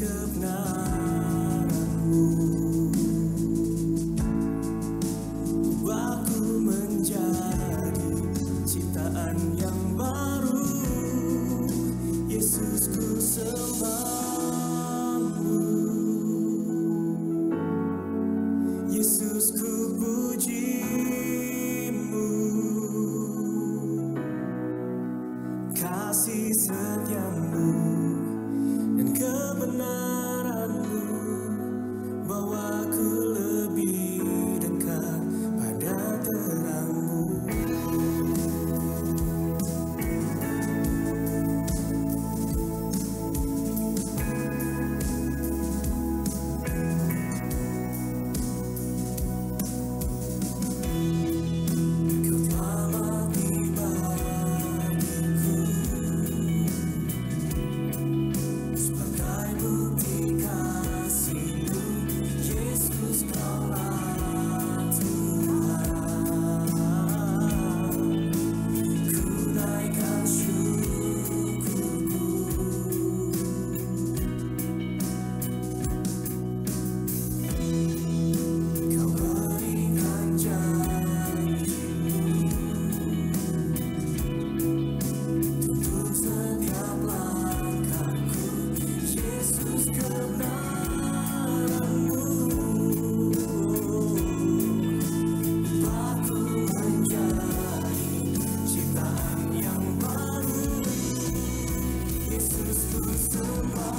kebenaran-Mu. Aku menjadi ciptaan yang baru. Yesus, ku sembah-Mu. Yesus, ku puji-Mu. Kasih setia-Mu dan kebenaran-Mu bawaku lebih dekat pada terang-Mu. Kau telah mati bagiku sebagai bukti kasih-Mu. Yesus, Kaulah Tuhan. Ku naikkan syukurku. Kau berikan janji-Mu untuk setiap langkahku. Yesus, kebenaran-Mu. Aku menjadi ciptaan yang baru. Yesus, ku sembah-Mu.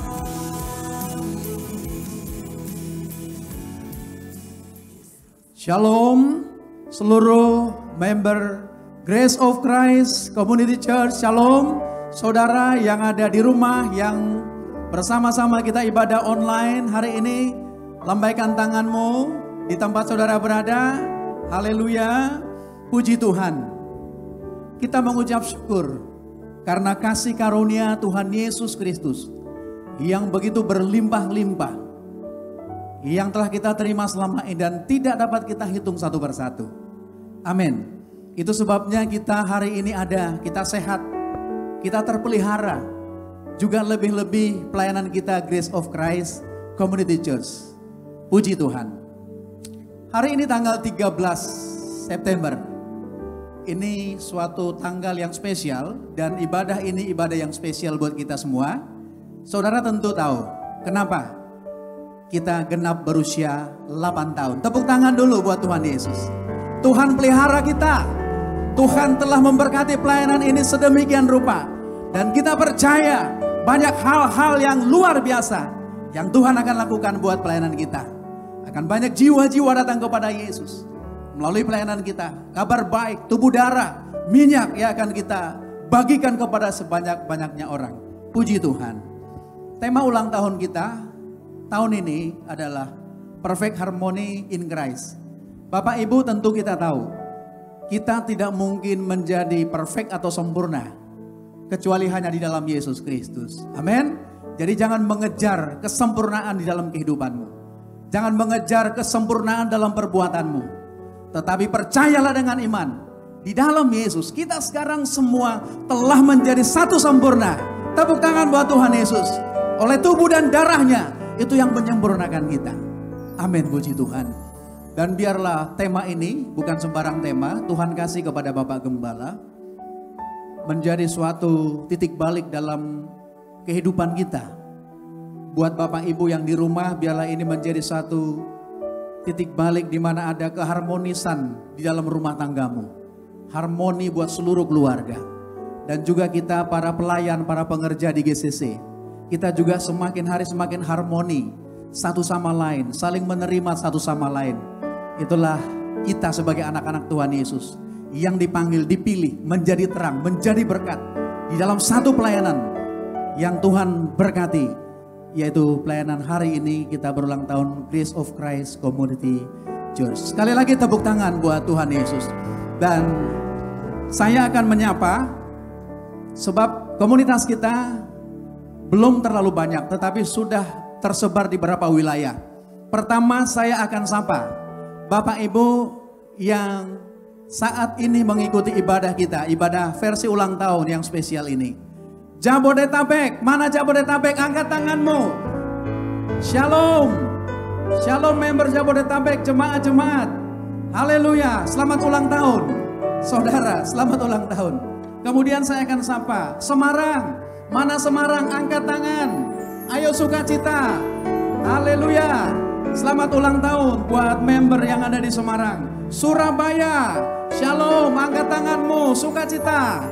Shalom seluruh member Grace of Christ Community Church. Shalom saudara yang ada di rumah, yang bersama-sama kita ibadah online hari ini. Lambaikan tanganmu di tempat saudara berada. Haleluya, puji Tuhan. Kita mengucap syukur karena kasih karunia Tuhan Yesus Kristus yang begitu berlimpah-limpah, yang telah kita terima selama ini dan tidak dapat kita hitung satu persatu. Amin. Itu sebabnya kita hari ini ada, kita sehat, kita terpelihara. Juga lebih-lebih pelayanan kita Grace of Christ Community Church. Puji Tuhan. Hari ini tanggal 13 September. Ini suatu tanggal yang spesial dan ibadah ini ibadah yang spesial buat kita semua. Saudara tentu tahu kenapa kita genap berusia 8 tahun. Tepuk tangan dulu buat Tuhan Yesus. Tuhan pelihara kita. Tuhan telah memberkati pelayanan ini sedemikian rupa. Dan kita percaya banyak hal-hal yang luar biasa yang Tuhan akan lakukan buat pelayanan kita. Akan banyak jiwa-jiwa datang kepada Yesus melalui pelayanan kita. Kabar baik, tubuh darah, minyak yang akan kita bagikan kepada sebanyak-banyaknya orang. Puji Tuhan. Tema ulang tahun kita tahun ini adalah Perfect Harmony in Christ. Bapak Ibu tentu kita tahu, kita tidak mungkin menjadi perfect atau sempurna kecuali hanya di dalam Yesus Kristus. Amin. Jadi jangan mengejar kesempurnaan di dalam kehidupanmu. Jangan mengejar kesempurnaan dalam perbuatanmu. Tetapi percayalah dengan iman. Di dalam Yesus kita sekarang semua telah menjadi satu sempurna. Tepuk tangan buat Tuhan Yesus. Oleh tubuh dan darahnya, itu yang menyempurnakan kita. Amin, puji Tuhan. Dan biarlah tema ini bukan sembarang tema. Tuhan kasih kepada Bapak Gembala menjadi suatu titik balik dalam kehidupan kita. Buat Bapak Ibu yang di rumah, biarlah ini menjadi satu titik balik di mana ada keharmonisan di dalam rumah tanggamu. Harmoni buat seluruh keluarga. Dan juga kita para pelayan, para pengerja di GCC. Kita juga semakin hari semakin harmoni satu sama lain, saling menerima satu sama lain. Itulah kita sebagai anak-anak Tuhan Yesus yang dipanggil, dipilih menjadi terang, menjadi berkat di dalam satu pelayanan yang Tuhan berkati, yaitu pelayanan hari ini kita berulang tahun Grace of Christ Community Church. Sekali lagi tepuk tangan buat Tuhan Yesus. Dan saya akan menyapa, sebab komunitas kita belum terlalu banyak, tetapi sudah tersebar di beberapa wilayah. Pertama saya akan sapa Bapak Ibu yang saat ini mengikuti ibadah kita, ibadah versi ulang tahun yang spesial ini. Jabodetabek, mana Jabodetabek? Angkat tanganmu. Shalom. Shalom member Jabodetabek, jemaat-jemaat. Haleluya, selamat ulang tahun. Saudara, selamat ulang tahun. Kemudian saya akan sapa Semarang. Mana Semarang? Angkat tangan. Ayo sukacita. Haleluya. Selamat ulang tahun buat member yang ada di Semarang. Surabaya. Shalom, angkat tanganmu. Sukacita.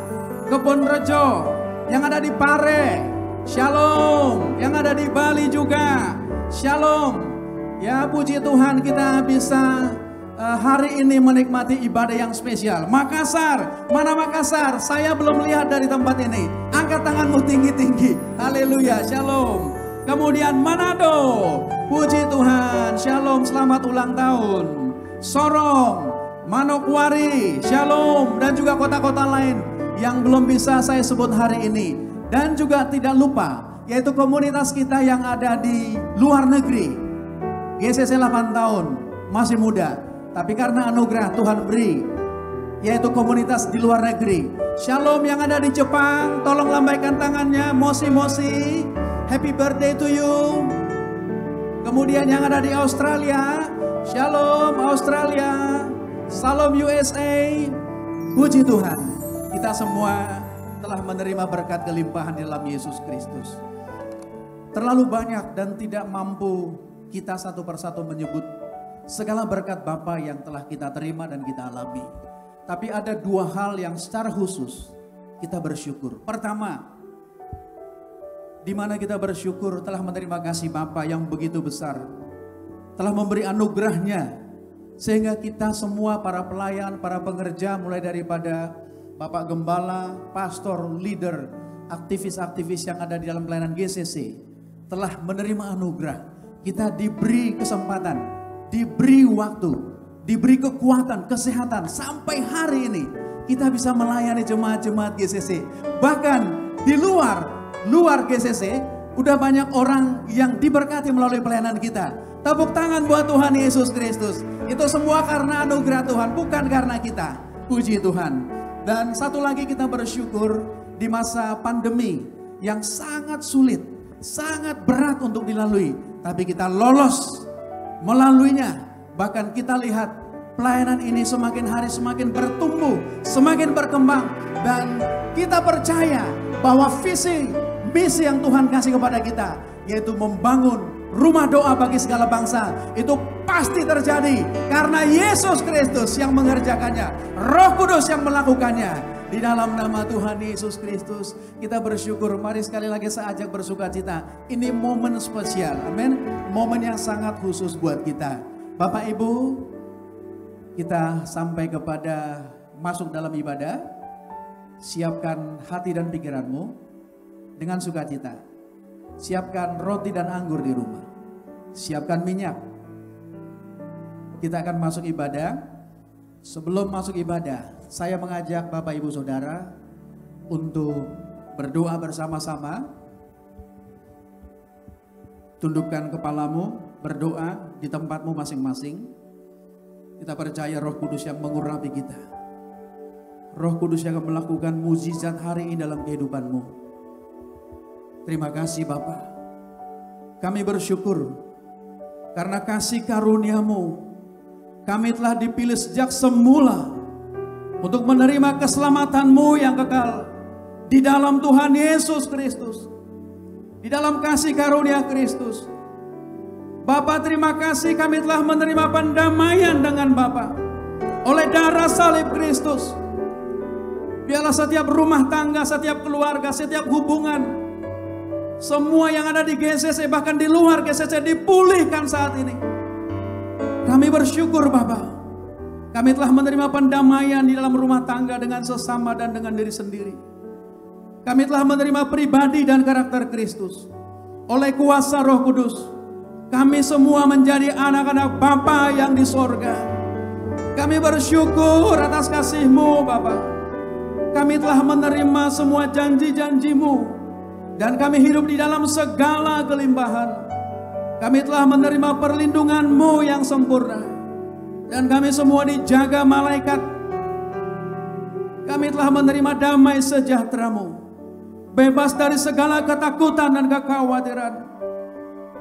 Kebonrejo yang ada di Pare. Shalom. Yang ada di Bali juga. Shalom. Ya, puji Tuhan kita bisa hari ini menikmati ibadah yang spesial. Makassar, mana Makassar? Saya belum lihat dari tempat ini. Angkat tanganmu tinggi-tinggi. Haleluya, shalom. Kemudian Manado, puji Tuhan, shalom, selamat ulang tahun. Sorong, Manokwari, shalom. Dan juga kota-kota lain yang belum bisa saya sebut hari ini. Dan juga tidak lupa, yaitu komunitas kita yang ada di luar negeri. GCC 8 tahun, masih muda. Tapi karena anugerah Tuhan beri, yaitu komunitas di luar negeri. Shalom yang ada di Jepang, tolong lambaikan tangannya. Mosi, happy birthday to you. Kemudian yang ada di Australia, shalom Australia, salam USA. Puji Tuhan, kita semua telah menerima berkat kelimpahan di dalam Yesus Kristus. Terlalu banyak dan tidak mampu kita satu persatu menyebut segala berkat Bapa yang telah kita terima dan kita alami. Tapi ada dua hal yang secara khusus kita bersyukur. Pertama, di mana kita bersyukur telah menerima kasih Bapa yang begitu besar. Telah memberi anugerahnya. Sehingga kita semua para pelayan, para pengerja mulai daripada Bapak Gembala, pastor, leader, aktivis-aktivis yang ada di dalam pelayanan GCC. Telah menerima anugerah. Kita diberi kesempatan. Diberi waktu, diberi kekuatan, kesehatan sampai hari ini kita bisa melayani jemaat-jemaat GCC. Bahkan di luar GCC udah banyak orang yang diberkati melalui pelayanan kita. Tepuk tangan buat Tuhan Yesus Kristus. Itu semua karena anugerah Tuhan, bukan karena kita. Puji Tuhan. Dan satu lagi kita bersyukur di masa pandemi yang sangat sulit, sangat berat untuk dilalui, tapi kita lolos melaluinya. Bahkan kita lihat pelayanan ini semakin hari semakin bertumbuh, semakin berkembang. Dan kita percaya bahwa visi, misi yang Tuhan kasih kepada kita, yaitu membangun rumah doa bagi segala bangsa, itu pasti terjadi. Karena Yesus Kristus yang mengerjakannya, Roh Kudus yang melakukannya. Di dalam nama Tuhan Yesus Kristus kita bersyukur. Mari sekali lagi saya ajak bersuka cita. Ini momen spesial, amin. Momen yang sangat khusus buat kita. Bapak Ibu, kita sampai kepada masuk dalam ibadah. Siapkan hati dan pikiranmu dengan sukacita. Siapkan roti dan anggur di rumah. Siapkan minyak. Kita akan masuk ibadah. Sebelum masuk ibadah, saya mengajak Bapak Ibu Saudara untuk berdoa bersama-sama. Tundukkan kepalamu, berdoa di tempatmu masing-masing. Kita percaya Roh Kudus yang mengurapi kita. Roh Kudus yang akan melakukan mukjizat hari ini dalam kehidupanmu. Terima kasih Bapa. Kami bersyukur karena kasih karunia-Mu. Kami telah dipilih sejak semula untuk menerima keselamatan-Mu yang kekal di dalam Tuhan Yesus Kristus. Di dalam kasih karunia Kristus. Bapa, terima kasih kami telah menerima pendamaian dengan Bapa oleh darah salib Kristus. Biarlah setiap rumah tangga, setiap keluarga, setiap hubungan, semua yang ada di GCC bahkan di luar GCC dipulihkan saat ini. Kami bersyukur Bapa. Kami telah menerima pendamaian di dalam rumah tangga dengan sesama dan dengan diri sendiri. Kami telah menerima pribadi dan karakter Kristus. Oleh kuasa Roh Kudus, kami semua menjadi anak-anak Bapa yang di sorga. Kami bersyukur atas kasih-Mu Bapa. Kami telah menerima semua janji-janji-Mu. Dan kami hidup di dalam segala kelimpahan. Kami telah menerima perlindungan-Mu yang sempurna. Dan kami semua dijaga malaikat. Kami telah menerima damai sejahtera-Mu. Bebas dari segala ketakutan dan kekhawatiran.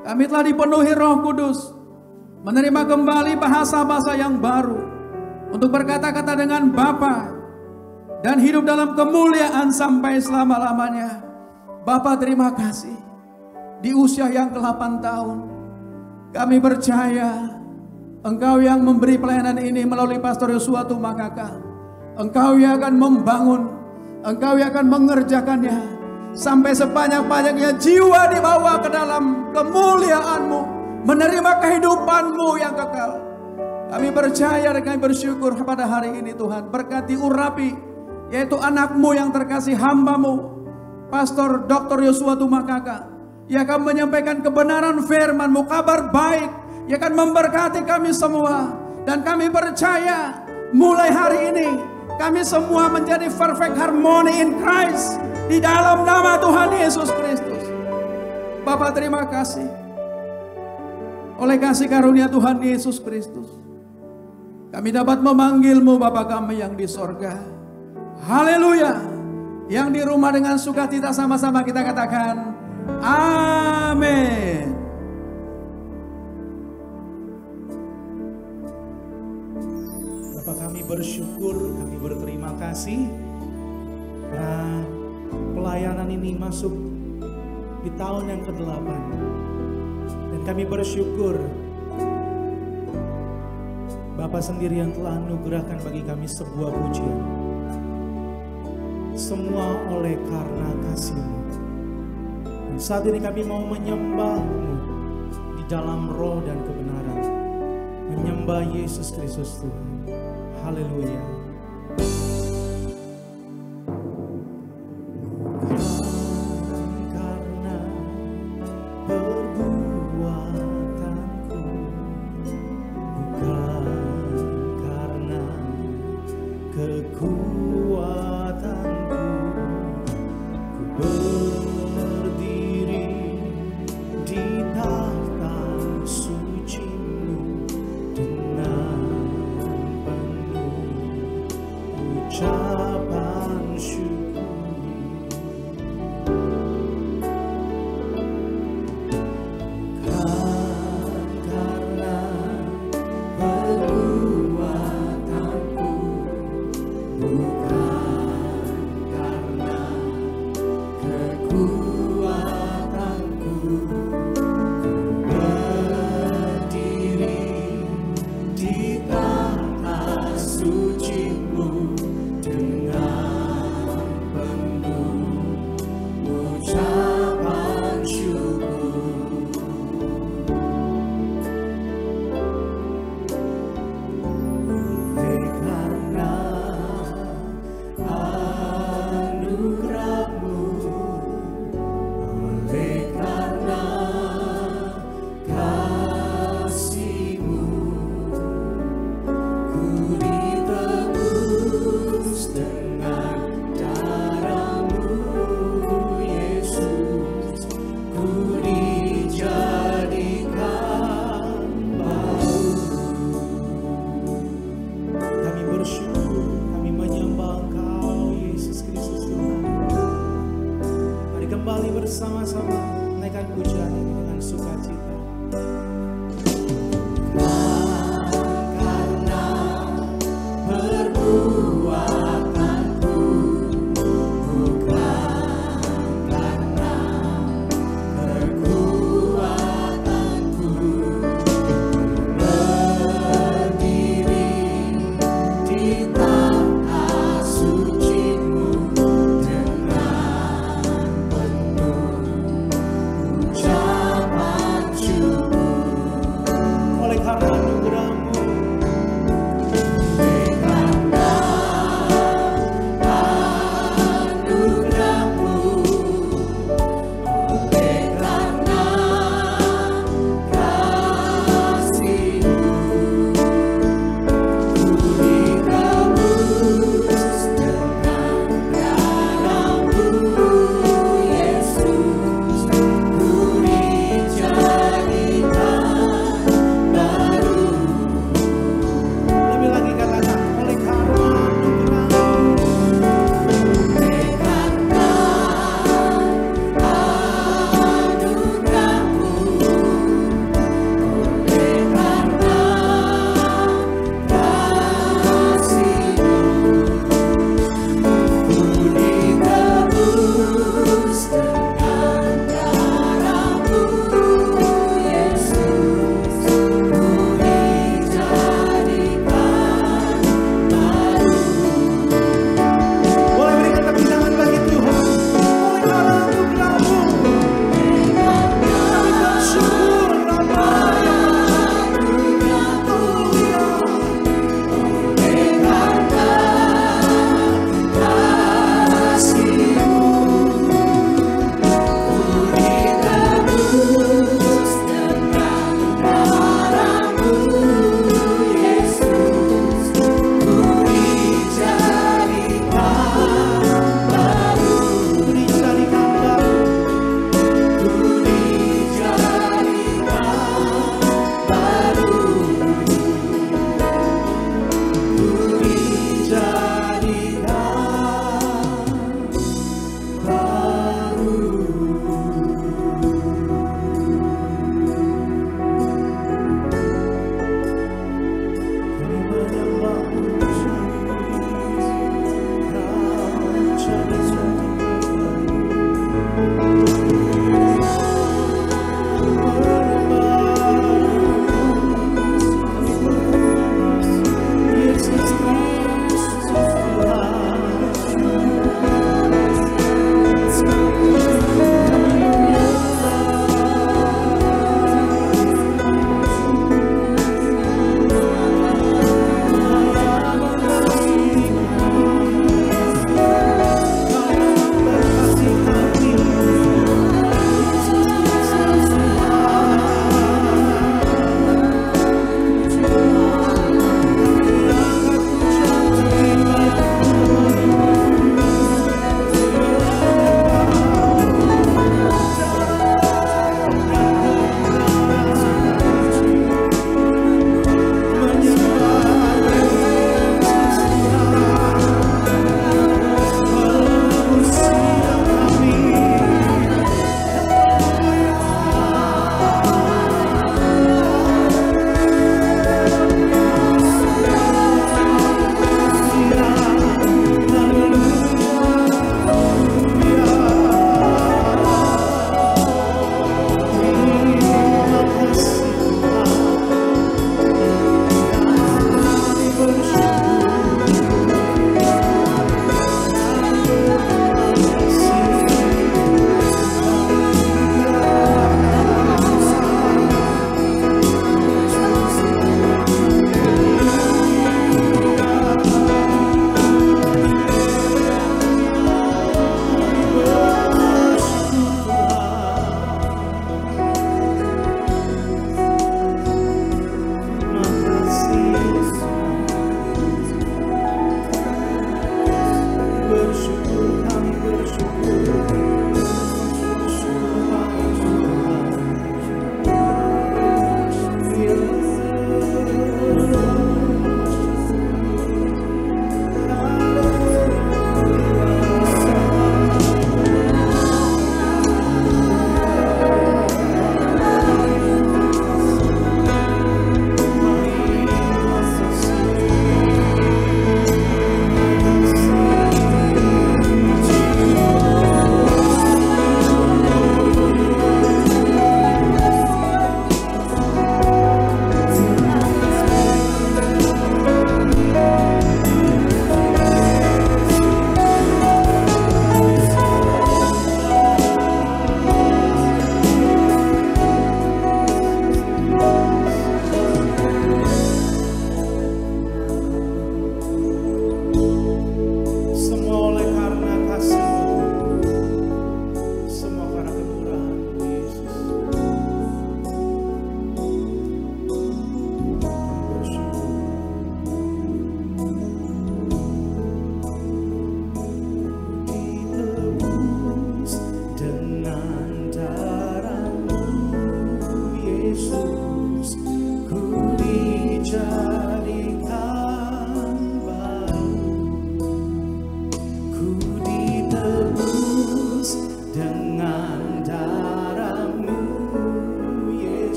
Kami telah dipenuhi Roh Kudus, menerima kembali bahasa-bahasa yang baru, untuk berkata-kata dengan Bapa, dan hidup dalam kemuliaan sampai selama-lamanya. Bapa, terima kasih. Di usia yang ke-8 tahun, kami percaya Engkau yang memberi pelayanan ini melalui Pastor Yosua Tumakaka. Engkau yang akan membangun, Engkau yang akan mengerjakannya, sampai sebanyak-banyaknya jiwa dibawa ke dalam kemuliaan-Mu, menerima kehidupan-Mu yang kekal. Kami percaya dan kami bersyukur pada hari ini Tuhan. Berkati urapi, yaitu anak-Mu yang terkasih, hamba-Mu, Pastor Dr. Yosua Tumakaka. Ia akan menyampaikan kebenaran firman-Mu, kabar baik. Ia akan memberkati kami semua. Dan kami percaya mulai hari ini kami semua menjadi perfect harmony in Christ, di dalam nama Tuhan Yesus Kristus. Bapa, terima kasih. Oleh kasih karunia Tuhan Yesus Kristus, kami dapat memanggil-Mu Bapa kami yang di sorga. Haleluya. Yang di rumah dengan sukacita sama-sama kita katakan, amin. Bapak, kami bersyukur, kami berterima kasih karena pelayanan ini masuk di tahun yang ke-8. Dan kami bersyukur Bapak sendiri yang telah anugerahkan bagi kami sebuah pujian. Semua oleh karena kasih-Mu. Dan saat ini kami mau menyembah-Mu di dalam roh dan kebenaran. Menyembah Yesus Kristus Tuhan. Haleluya. Karena perbuatanku, bukan karena kekuatanku, ku berdiri di tahta suci-Mu dengan penuh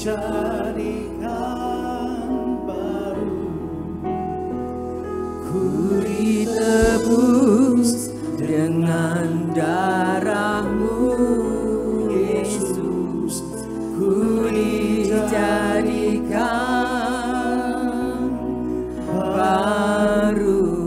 dijadikan baru. Ku ditebus dengan darah-Mu, Yesus. Ku dijadikan baru.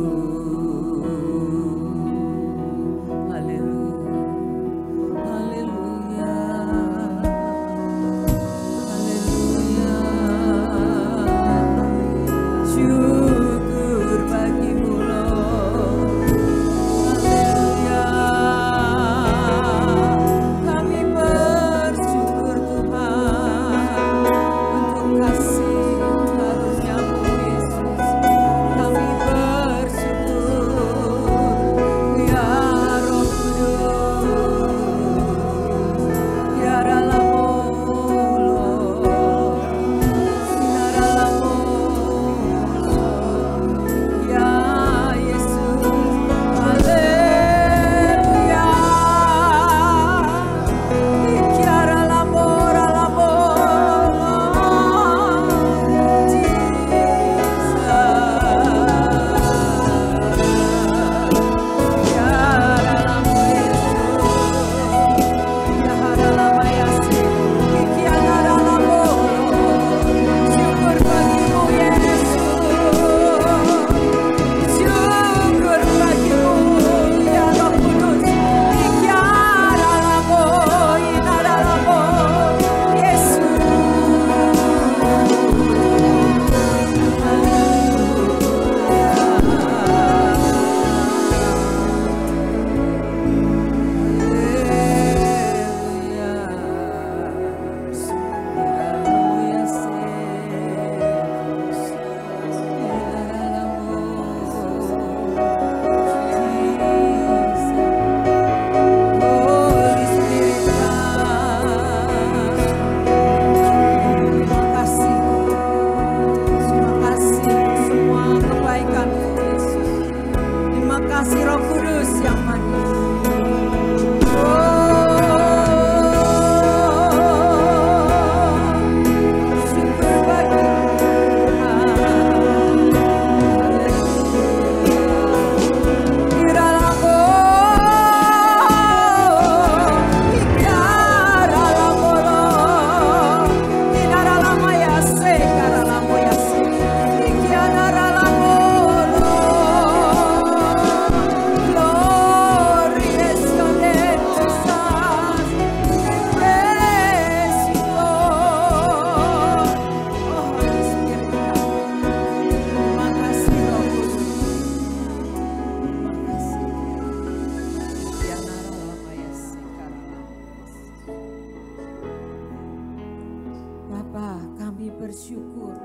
bersyukur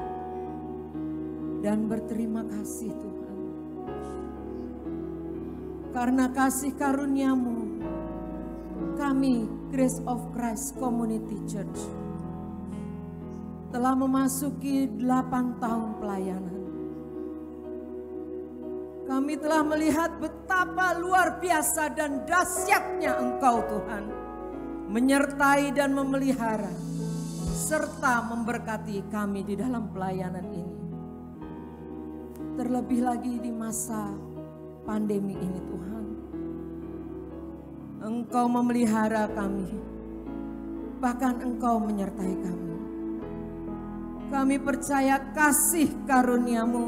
dan berterima kasih Tuhan. Karena kasih karunia-Mu, kami Grace of Christ Community Church telah memasuki 8 tahun pelayanan. Kami telah melihat betapa luar biasa dan dahsyatnya Engkau Tuhan, menyertai dan memelihara, serta memberkati kami di dalam pelayanan ini. Terlebih lagi di masa pandemi ini Tuhan, Engkau memelihara kami, bahkan Engkau menyertai kami. Kami percaya kasih karunia-Mu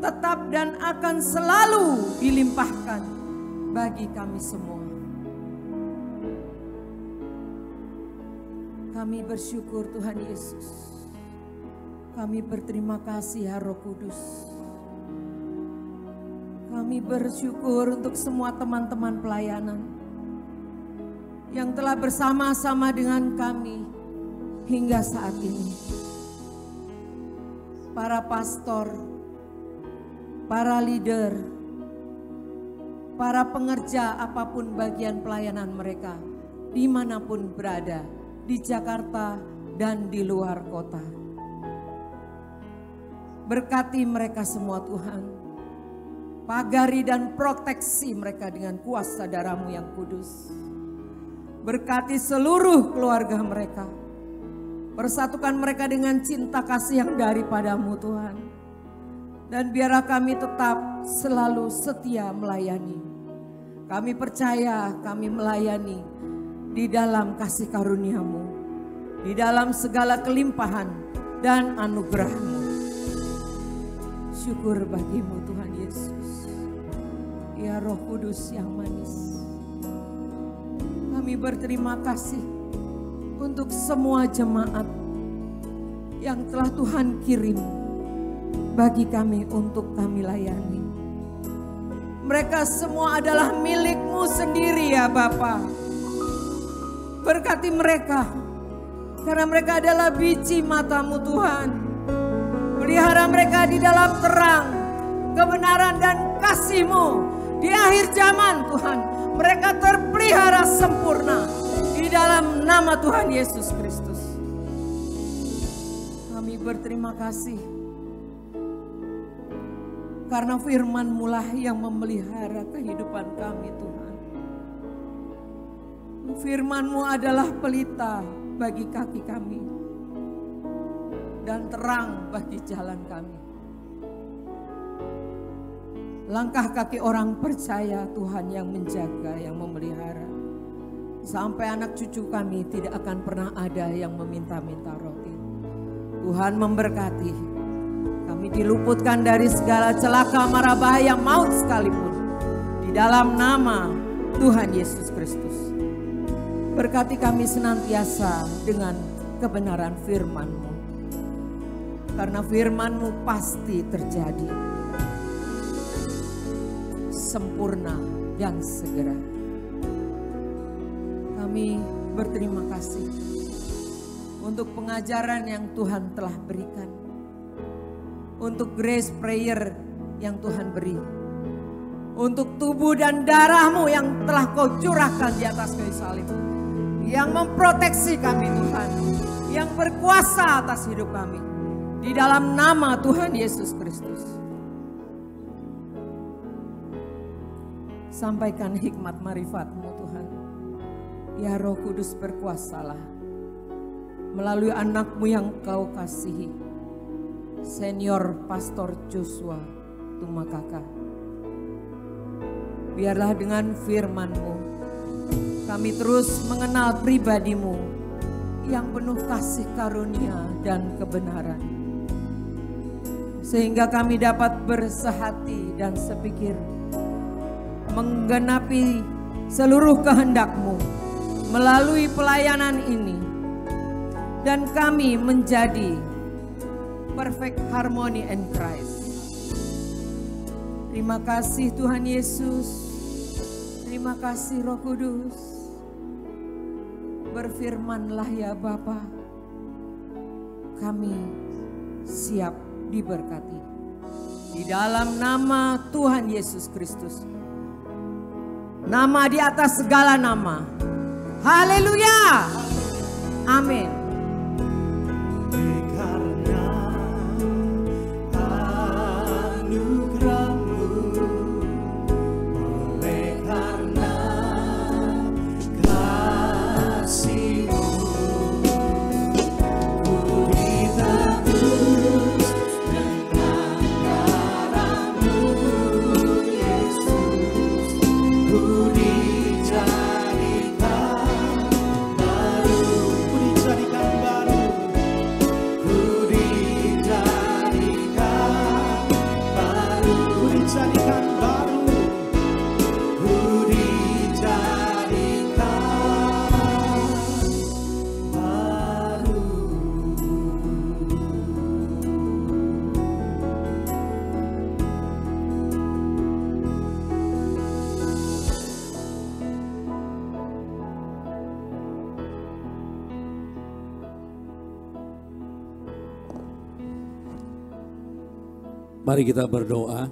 tetap dan akan selalu dilimpahkan bagi kami semua. Kami bersyukur Tuhan Yesus. Kami berterima kasih ya Roh Kudus. Kami bersyukur untuk semua teman-teman pelayanan yang telah bersama-sama dengan kami hingga saat ini. Para pastor, para leader, para pengerja apapun bagian pelayanan mereka, dimanapun berada, di Jakarta dan di luar kota. Berkati mereka semua Tuhan, pagari dan proteksi mereka dengan kuasa darah-Mu yang kudus. Berkati seluruh keluarga mereka, Persatukan mereka dengan cinta kasih yang daripadamu Tuhan. Dan biarlah kami tetap selalu setia melayani. Kami percaya kami melayani di dalam kasih karunia-Mu, di dalam segala kelimpahan dan anugerah-Mu. Syukur bagimu Tuhan Yesus. Ya Roh Kudus yang manis. Kami berterima kasih untuk semua jemaat yang telah Tuhan kirim bagi kami untuk kami layani. Mereka semua adalah milik-Mu sendiri ya Bapa. Berkati mereka, karena mereka adalah biji mata-Mu Tuhan. Pelihara mereka di dalam terang, kebenaran dan kasih-Mu. Di akhir zaman Tuhan, mereka terpelihara sempurna di dalam nama Tuhan Yesus Kristus. Kami berterima kasih karena firman-Mu lah yang memelihara kehidupan kami Tuhan. Firman-Mu adalah pelita bagi kaki kami dan terang bagi jalan kami. Langkah kaki orang percaya Tuhan yang menjaga, yang memelihara. Sampai anak cucu kami tidak akan pernah ada yang meminta-minta roti. Tuhan memberkati. Kami diluputkan dari segala celaka, mara bahaya, maut sekalipun. Di dalam nama Tuhan Yesus Kristus. Berkati kami senantiasa dengan kebenaran firman-Mu. Karena firman-Mu pasti terjadi. Sempurna dan segera. Kami berterima kasih untuk pengajaran yang Tuhan telah berikan. Untuk grace prayer yang Tuhan beri. Untuk tubuh dan darah-Mu yang telah Kau curahkan di atas kayu salib. Yang memproteksi kami Tuhan. Yang berkuasa atas hidup kami. Di dalam nama Tuhan Yesus Kristus. Sampaikan hikmat marifat-Mu Tuhan. Ya Roh Kudus berkuasalah. Melalui anak-Mu yang Kau kasihi. Senior Pastor Joshua Tumakaka. Biarlah dengan firman-Mu kami terus mengenal pribadi-Mu yang penuh kasih karunia dan kebenaran. Sehingga kami dapat bersehati dan sepikir menggenapi seluruh kehendak-Mu melalui pelayanan ini. Dan kami menjadi perfect harmony in Christ. Terima kasih Tuhan Yesus. Terima kasih Roh Kudus. Berfirmanlah ya Bapa. Kami siap diberkati. Di dalam nama Tuhan Yesus Kristus. Nama di atas segala nama. Haleluya. Amin. Karena anugerah-Mu, oleh karena kasih-Mu, ku ditebus dengan darah-Mu, Yesus, ku dijadikan baru, ku dijadikan baru, ku dijadikan baru, ku dijadikan baru, ku dijadikan baru. Mari kita berdoa.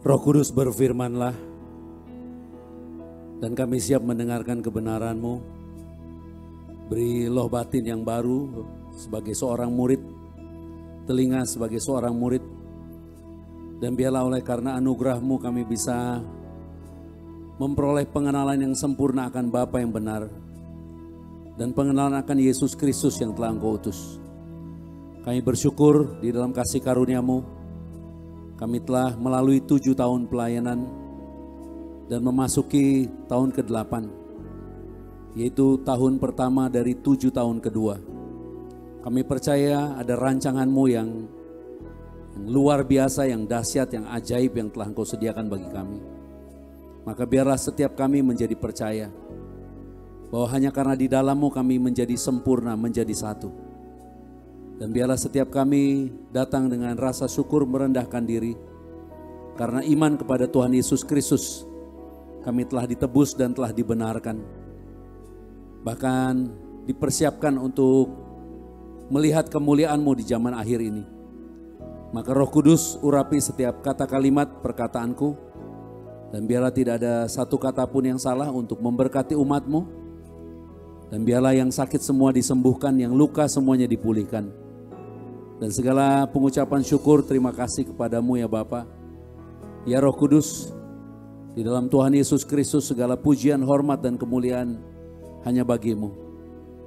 Roh Kudus berfirmanlah. Dan kami siap mendengarkan kebenaran-Mu. Beri loh batin yang baru sebagai seorang murid. Telinga sebagai seorang murid. Dan biarlah oleh karena anugerah-Mu kami bisa memperoleh pengenalan yang sempurna akan Bapa yang benar. dan pengenalan akan Yesus Kristus yang telah Engkau utus. Kami bersyukur di dalam kasih karunia-Mu, kami telah melalui 7 tahun pelayanan dan memasuki tahun ke-8, yaitu tahun pertama dari 7 tahun kedua. Kami percaya ada rancangan-Mu yang luar biasa, yang dahsyat, yang ajaib yang telah Engkau sediakan bagi kami. Maka biarlah setiap kami menjadi percaya bahwa hanya karena di dalam-Mu kami menjadi sempurna, menjadi satu. Dan biarlah setiap kami datang dengan rasa syukur, merendahkan diri. Karena iman kepada Tuhan Yesus Kristus, kami telah ditebus dan telah dibenarkan. Bahkan dipersiapkan untuk melihat kemuliaan-Mu di zaman akhir ini. Maka Roh Kudus urapi setiap kata kalimat perkataanku, dan biarlah tidak ada satu kata pun yang salah untuk memberkati umat-Mu. Dan biarlah yang sakit semua disembuhkan, yang luka semuanya dipulihkan. Dan segala pengucapan syukur terima kasih kepadamu ya Bapa. Ya Roh Kudus, di dalam Tuhan Yesus Kristus segala pujian, hormat dan kemuliaan hanya bagi-Mu.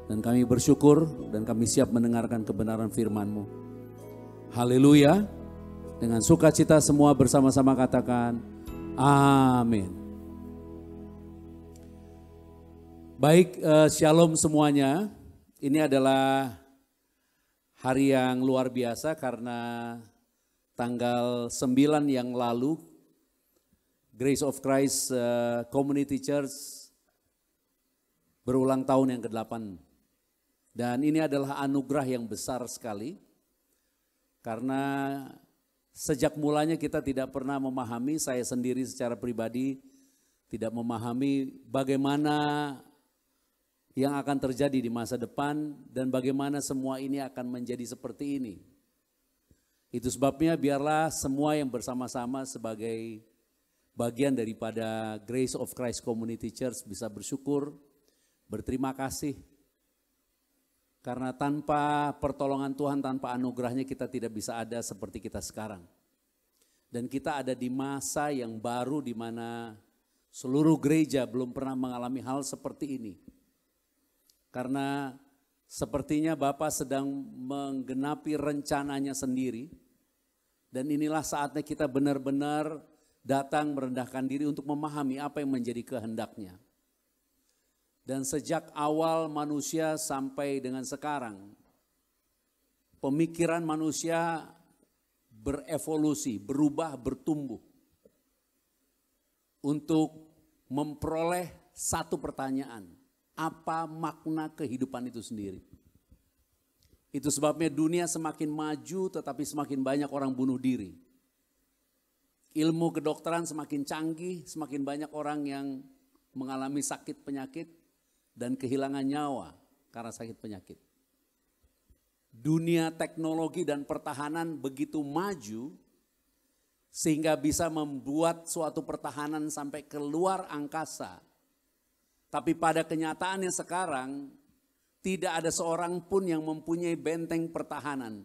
Dan kami bersyukur dan kami siap mendengarkan kebenaran firman-Mu. Haleluya. Dengan sukacita semua bersama-sama katakan amin. Baik, shalom semuanya. Ini adalah hari yang luar biasa karena tanggal 9 yang lalu Grace of Christ Community Church berulang tahun yang ke-8. Dan ini adalah anugerah yang besar sekali karena sejak mulanya kita tidak pernah memahami, saya sendiri secara pribadi tidak memahami bagaimana yang akan terjadi di masa depan dan bagaimana semua ini akan menjadi seperti ini. Itu sebabnya biarlah semua yang bersama-sama sebagai bagian daripada Grace of Christ Community Church bisa bersyukur, berterima kasih. Karena tanpa pertolongan Tuhan, tanpa anugerahnya kita tidak bisa ada seperti kita sekarang. Dan kita ada di masa yang baru di mana seluruh gereja belum pernah mengalami hal seperti ini. Karena sepertinya Bapa sedang menggenapi rencananya sendiri. Dan inilah saatnya kita benar-benar datang merendahkan diri untuk memahami apa yang menjadi kehendaknya. Dan sejak awal manusia sampai dengan sekarang, pemikiran manusia berevolusi, berubah, bertumbuh. Untuk memperoleh satu pertanyaan. Apa makna kehidupan itu sendiri? Itu sebabnya dunia semakin maju tetapi semakin banyak orang bunuh diri. Ilmu kedokteran semakin canggih, semakin banyak orang yang mengalami sakit penyakit dan kehilangan nyawa karena sakit penyakit. Dunia teknologi dan pertahanan begitu maju sehingga bisa membuat suatu pertahanan sampai keluar angkasa. Tapi pada kenyataannya sekarang tidak ada seorang pun yang mempunyai benteng pertahanan.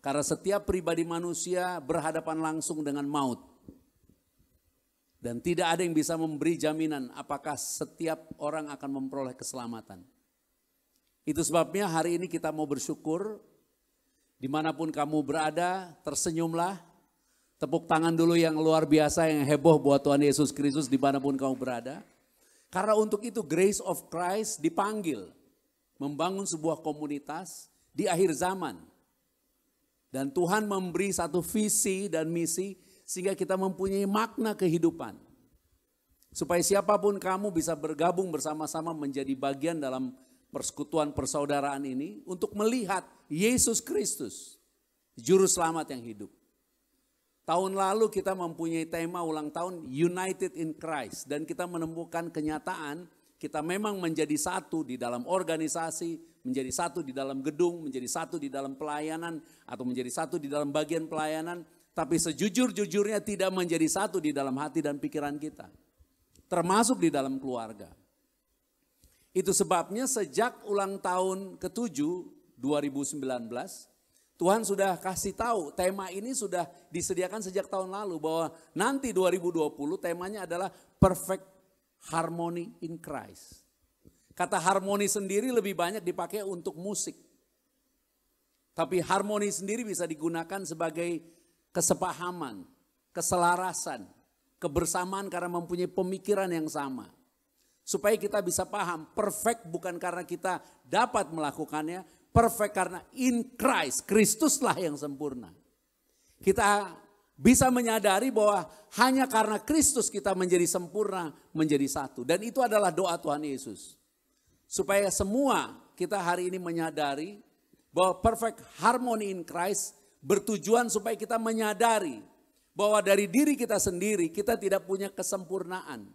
Karena setiap pribadi manusia berhadapan langsung dengan maut. Dan tidak ada yang bisa memberi jaminan apakah setiap orang akan memperoleh keselamatan. Itu sebabnya hari ini kita mau bersyukur. Dimanapun kamu berada, tersenyumlah. Tepuk tangan dulu yang luar biasa, yang heboh buat Tuhan Yesus Kristus dimanapun kamu berada. Karena untuk itu Grace of Christ dipanggil membangun sebuah komunitas di akhir zaman. Dan Tuhan memberi satu visi dan misi sehingga kita mempunyai makna kehidupan. Supaya siapapun kamu bisa bergabung bersama-sama menjadi bagian dalam persekutuan persaudaraan ini untuk melihat Yesus Kristus, Juru Selamat yang hidup. Tahun lalu kita mempunyai tema ulang tahun United in Christ. Dan kita menemukan kenyataan kita memang menjadi satu di dalam organisasi, menjadi satu di dalam gedung, menjadi satu di dalam pelayanan, atau menjadi satu di dalam bagian pelayanan. Tapi sejujur-jujurnya tidak menjadi satu di dalam hati dan pikiran kita. Termasuk di dalam keluarga. Itu sebabnya sejak ulang tahun ke-7 2019, Tuhan sudah kasih tahu tema ini sudah disediakan sejak tahun lalu bahwa nanti 2020 temanya adalah perfect harmony in Christ. Kata harmoni sendiri lebih banyak dipakai untuk musik. Tapi harmoni sendiri bisa digunakan sebagai kesepahaman, keselarasan, kebersamaan karena mempunyai pemikiran yang sama. Supaya kita bisa paham, perfect bukan karena kita dapat melakukannya, perfect karena in Christ, Kristuslah yang sempurna. Kita bisa menyadari bahwa hanya karena Kristus kita menjadi sempurna, menjadi satu. Dan itu adalah doa Tuhan Yesus. Supaya semua kita hari ini menyadari bahwa perfect harmony in Christ bertujuan supaya kita menyadari bahwa dari diri kita sendiri kita tidak punya kesempurnaan.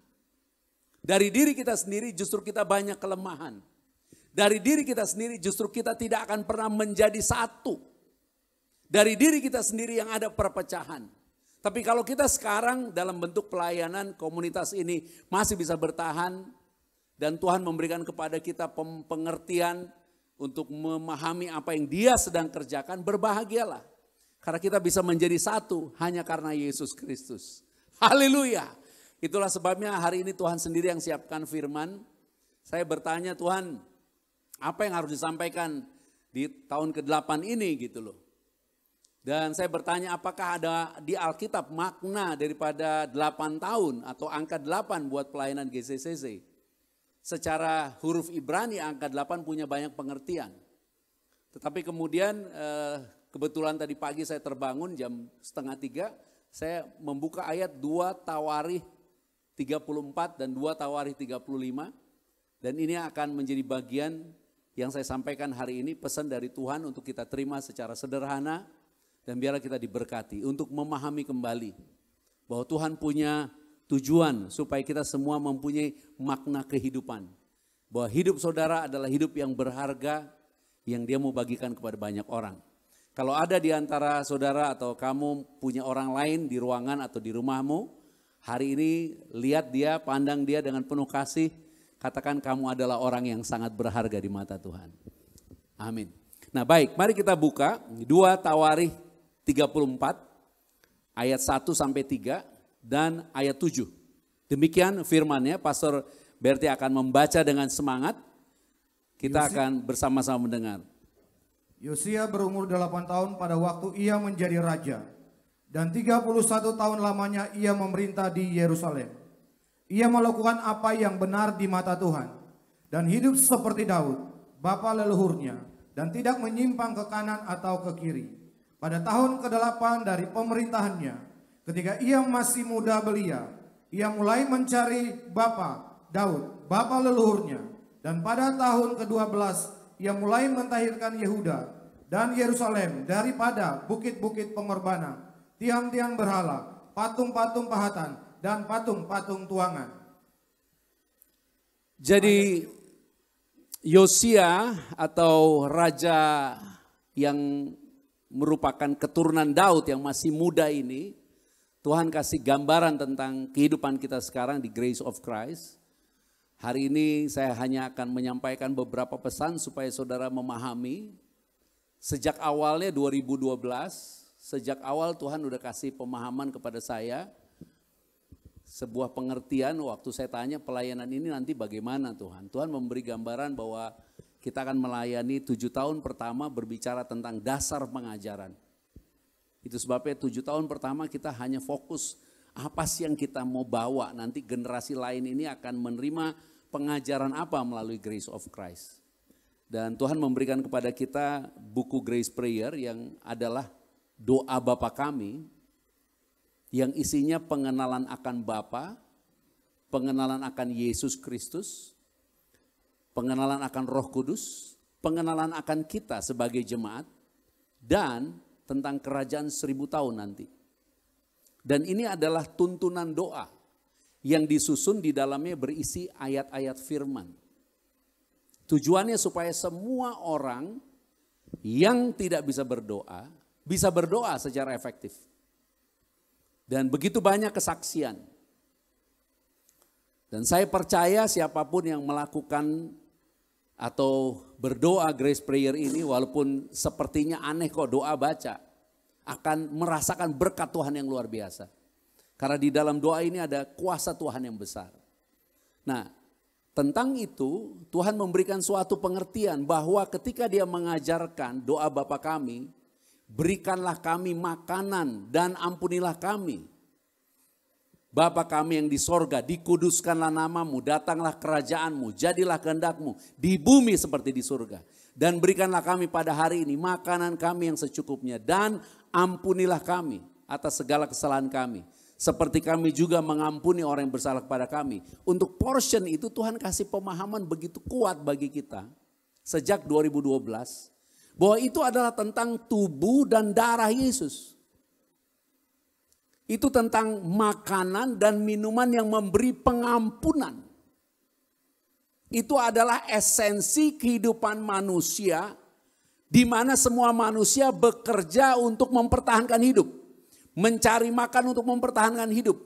Dari diri kita sendiri justru kita banyak kelemahan. Dari diri kita sendiri justru kita tidak akan pernah menjadi satu. Dari diri kita sendiri yang ada perpecahan. Tapi kalau kita sekarang dalam bentuk pelayanan komunitas ini masih bisa bertahan dan Tuhan memberikan kepada kita pengertian untuk memahami apa yang Dia sedang kerjakan, berbahagialah. Karena kita bisa menjadi satu hanya karena Yesus Kristus. Haleluya. Itulah sebabnya hari ini Tuhan sendiri yang siapkan firman. Saya bertanya, Tuhan, apa yang harus disampaikan di tahun ke-8 ini gitu loh. Dan saya bertanya, apakah ada di Alkitab makna daripada 8 tahun atau angka 8 buat pelayanan GCCC. Secara huruf Ibrani angka 8 punya banyak pengertian. Tetapi kemudian kebetulan tadi pagi saya terbangun jam 2:30, saya membuka ayat 2 Tawarikh 34 dan 2 Tawarikh 35. Dan ini akan menjadi bagian yang saya sampaikan hari ini, pesan dari Tuhan untuk kita terima secara sederhana. Dan biarlah kita diberkati untuk memahami kembali bahwa Tuhan punya tujuan supaya kita semua mempunyai makna kehidupan. Bahwa hidup saudara adalah hidup yang berharga yang Dia mau bagikan kepada banyak orang. Kalau ada di antara saudara atau kamu punya orang lain di ruangan atau di rumahmu, hari ini lihat dia, pandang dia dengan penuh kasih, katakan kamu adalah orang yang sangat berharga di mata Tuhan. Amin. Nah baik, mari kita buka 2 Tawarikh 34 ayat 1 sampai 3 dan ayat 7. Demikian firman-Nya, Pastor Berti akan membaca dengan semangat. Kita akan bersama-sama mendengar. Yosia berumur 8 tahun pada waktu ia menjadi raja. Dan 31 tahun lamanya ia memerintah di Yerusalem. Ia melakukan apa yang benar di mata Tuhan. Dan hidup seperti Daud, bapa leluhurnya. Dan tidak menyimpang ke kanan atau ke kiri. Pada tahun ke-8 dari pemerintahannya, ketika ia masih muda belia, ia mulai mencari bapa Daud, bapa leluhurnya. Dan pada tahun ke-12, ia mulai mentahirkan Yehuda dan Yerusalem daripada bukit-bukit pengorbanan, tiang-tiang berhala, patung-patung pahatan, dan patung-patung tuangan. Jadi Yosia atau raja yang merupakan keturunan Daud yang masih muda ini, Tuhan kasih gambaran tentang kehidupan kita sekarang di Grace of Christ. Hari ini saya hanya akan menyampaikan beberapa pesan supaya saudara memahami. Sejak awalnya 2012, sejak awal Tuhan udah kasih pemahaman kepada saya. Sebuah pengertian waktu saya tanya pelayanan ini nanti bagaimana Tuhan. Tuhan memberi gambaran bahwa kita akan melayani 7 tahun pertama berbicara tentang dasar pengajaran. Itu sebabnya 7 tahun pertama kita hanya fokus apa sih yang kita mau bawa. Nanti generasi lain ini akan menerima pengajaran apa melalui Grace of Christ. Dan Tuhan memberikan kepada kita buku Grace Prayer yang adalah doa Bapa kami. Yang isinya pengenalan akan Bapa, pengenalan akan Yesus Kristus, pengenalan akan Roh Kudus, pengenalan akan kita sebagai jemaat, dan tentang kerajaan 1000 tahun nanti. Dan ini adalah tuntunan doa yang disusun di dalamnya berisi ayat-ayat firman. Tujuannya supaya semua orang yang tidak bisa berdoa secara efektif. Dan begitu banyak kesaksian. Dan saya percaya siapapun yang melakukan atau berdoa Grace Prayer ini, walaupun sepertinya aneh kok doa baca, akan merasakan berkat Tuhan yang luar biasa. Karena di dalam doa ini ada kuasa Tuhan yang besar. Nah, Tentang itu Tuhan memberikan suatu pengertian bahwa ketika dia mengajarkan doa Bapa kami, berikanlah kami makanan dan ampunilah kami. Bapa kami yang di sorga, dikuduskanlah namamu, datanglah kerajaanmu, jadilah kehendakmu di bumi seperti di surga. Dan berikanlah kami pada hari ini makanan kami yang secukupnya, dan ampunilah kami atas segala kesalahan kami. Seperti kami juga mengampuni orang yang bersalah kepada kami. Untuk portion itu Tuhan kasih pemahaman begitu kuat bagi kita sejak 2012. Bahwa itu adalah tentang tubuh dan darah Yesus. Itu tentang makanan dan minuman yang memberi pengampunan. Itu adalah esensi kehidupan manusia, di mana semua manusia bekerja untuk mempertahankan hidup. Mencari makan untuk mempertahankan hidup.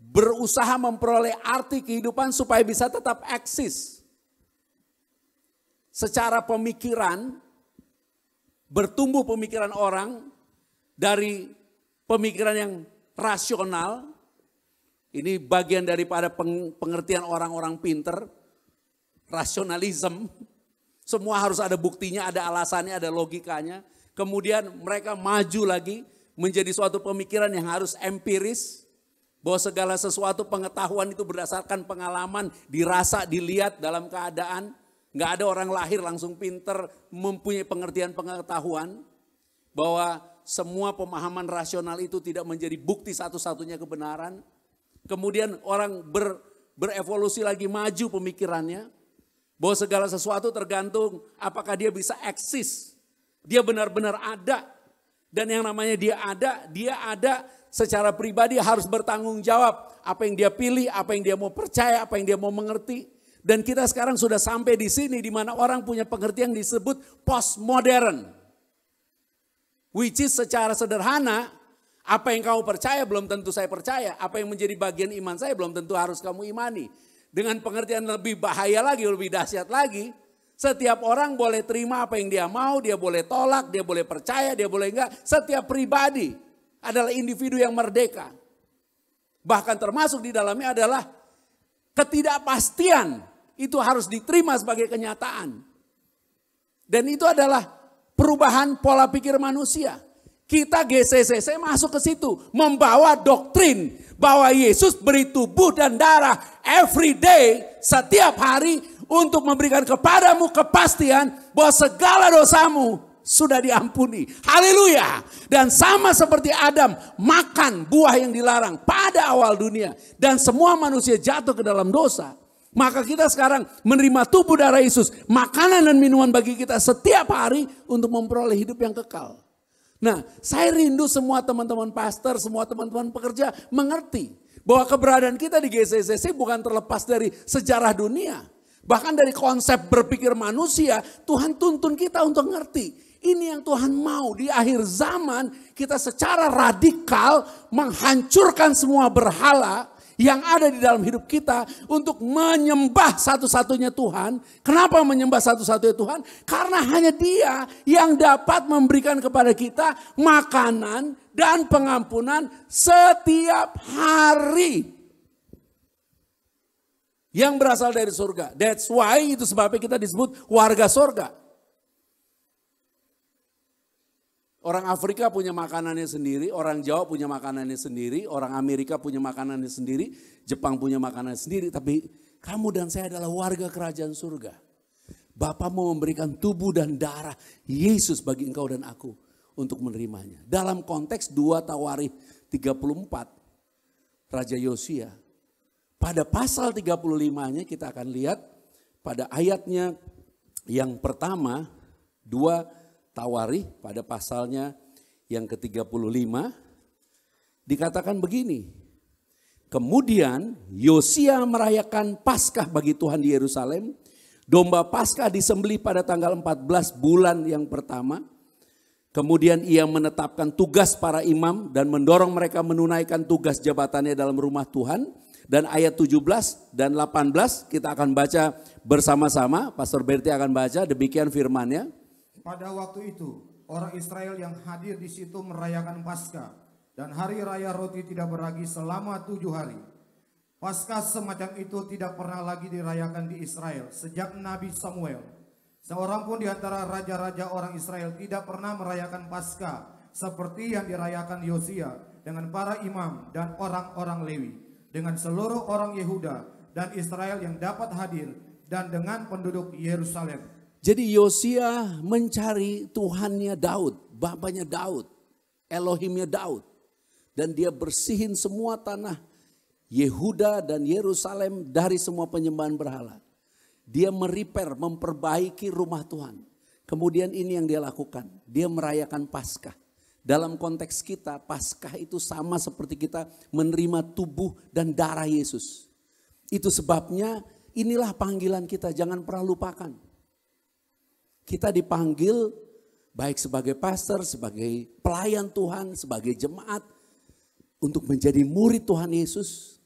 Berusaha memperoleh arti kehidupan supaya bisa tetap eksis. Secara pemikiran, bertumbuh pemikiran orang dari pemikiran yang rasional. Ini bagian daripada pengertian orang-orang pinter. Rasionalisme. Semua harus ada buktinya, ada alasannya, ada logikanya. Kemudian mereka maju lagi menjadi suatu pemikiran yang harus empiris. Bahwa segala sesuatu pengetahuan itu berdasarkan pengalaman, dirasa, dilihat dalam keadaan. Nggak ada orang lahir langsung pinter, mempunyai pengertian pengetahuan. Bahwa semua pemahaman rasional itu tidak menjadi bukti satu-satunya kebenaran. Kemudian orang berevolusi lagi, maju pemikirannya. Bahwa segala sesuatu tergantung apakah dia bisa eksis. Dia benar-benar ada. Dan yang namanya dia ada secara pribadi harus bertanggung jawab. Apa yang dia pilih, apa yang dia mau percaya, apa yang dia mau mengerti. Dan kita sekarang sudah sampai di sini di mana orang punya pengertian yang disebut postmodern. Which is secara sederhana, apa yang kamu percaya belum tentu saya percaya. Apa yang menjadi bagian iman saya belum tentu harus kamu imani. Dengan pengertian lebih bahaya lagi, lebih dahsyat lagi. Setiap orang boleh terima apa yang dia mau, dia boleh tolak, dia boleh percaya, dia boleh enggak. Setiap pribadi adalah individu yang merdeka. Bahkan termasuk di dalamnya adalah ketidakpastian. Itu harus diterima sebagai kenyataan. Dan itu adalah perubahan pola pikir manusia. Kita GCCC masuk ke situ. Membawa doktrin bahwa Yesus beri tubuh dan darah every day, setiap hari, untuk memberikan kepadamu kepastian bahwa segala dosamu sudah diampuni. Haleluya. Dan sama seperti Adam makan buah yang dilarang pada awal dunia. Dan semua manusia jatuh ke dalam dosa. Maka kita sekarang menerima tubuh darah Yesus, makanan dan minuman bagi kita setiap hari untuk memperoleh hidup yang kekal. Nah, saya rindu semua teman-teman pastor, semua teman-teman pekerja mengerti bahwa keberadaan kita di GCCC bukan terlepas dari sejarah dunia. Bahkan dari konsep berpikir manusia, Tuhan tuntun kita untuk ngerti. Ini yang Tuhan mau di akhir zaman, kita secara radikal menghancurkan semua berhala yang ada di dalam hidup kita untuk menyembah satu-satunya Tuhan. Kenapa menyembah satu-satunya Tuhan? Karena hanya Dia yang dapat memberikan kepada kita makanan dan pengampunan setiap hari. Yang berasal dari surga. That's why itu sebabnya kita disebut warga surga. Orang Afrika punya makanannya sendiri, orang Jawa punya makanannya sendiri, orang Amerika punya makanannya sendiri, Jepang punya makanannya sendiri. Tapi kamu dan saya adalah warga kerajaan surga. Bapa mau memberikan tubuh dan darah Yesus bagi engkau dan aku untuk menerimanya. Dalam konteks 2 Tawarikh 34, Raja Yosia. Pada pasal 35-nya kita akan lihat pada ayatnya yang pertama, 2 Tawarikh pada pasalnya yang ke-35 dikatakan begini. Kemudian Yosia merayakan Paskah bagi Tuhan di Yerusalem. Domba Paskah disembelih pada tanggal 14 bulan yang pertama. Kemudian ia menetapkan tugas para imam dan mendorong mereka menunaikan tugas jabatannya dalam rumah Tuhan. Dan ayat 17 dan 18 kita akan baca bersama-sama. Pastor Berti akan baca, demikian firman-Nya. Pada waktu itu, orang Israel yang hadir di situ merayakan Paskah dan hari raya roti tidak beragi selama 7 hari. Paskah semacam itu tidak pernah lagi dirayakan di Israel sejak Nabi Samuel. Seorang pun di antara raja-raja orang Israel tidak pernah merayakan Paskah seperti yang dirayakan Yosia dengan para imam dan orang-orang Lewi, dengan seluruh orang Yehuda dan Israel yang dapat hadir, dan dengan penduduk Yerusalem. Jadi Yosia mencari Tuhannya Daud, bapaknya Daud, Elohimnya Daud. Dan dia bersihin semua tanah Yehuda dan Yerusalem dari semua penyembahan berhala. Dia merepair, memperbaiki rumah Tuhan. Kemudian ini yang dia lakukan, dia merayakan Paskah. Dalam konteks kita, Paskah itu sama seperti kita menerima tubuh dan darah Yesus. Itu sebabnya inilah panggilan kita, jangan pernah lupakan. Kita dipanggil baik sebagai pastor, sebagai pelayan Tuhan, sebagai jemaat untuk menjadi murid Tuhan Yesus.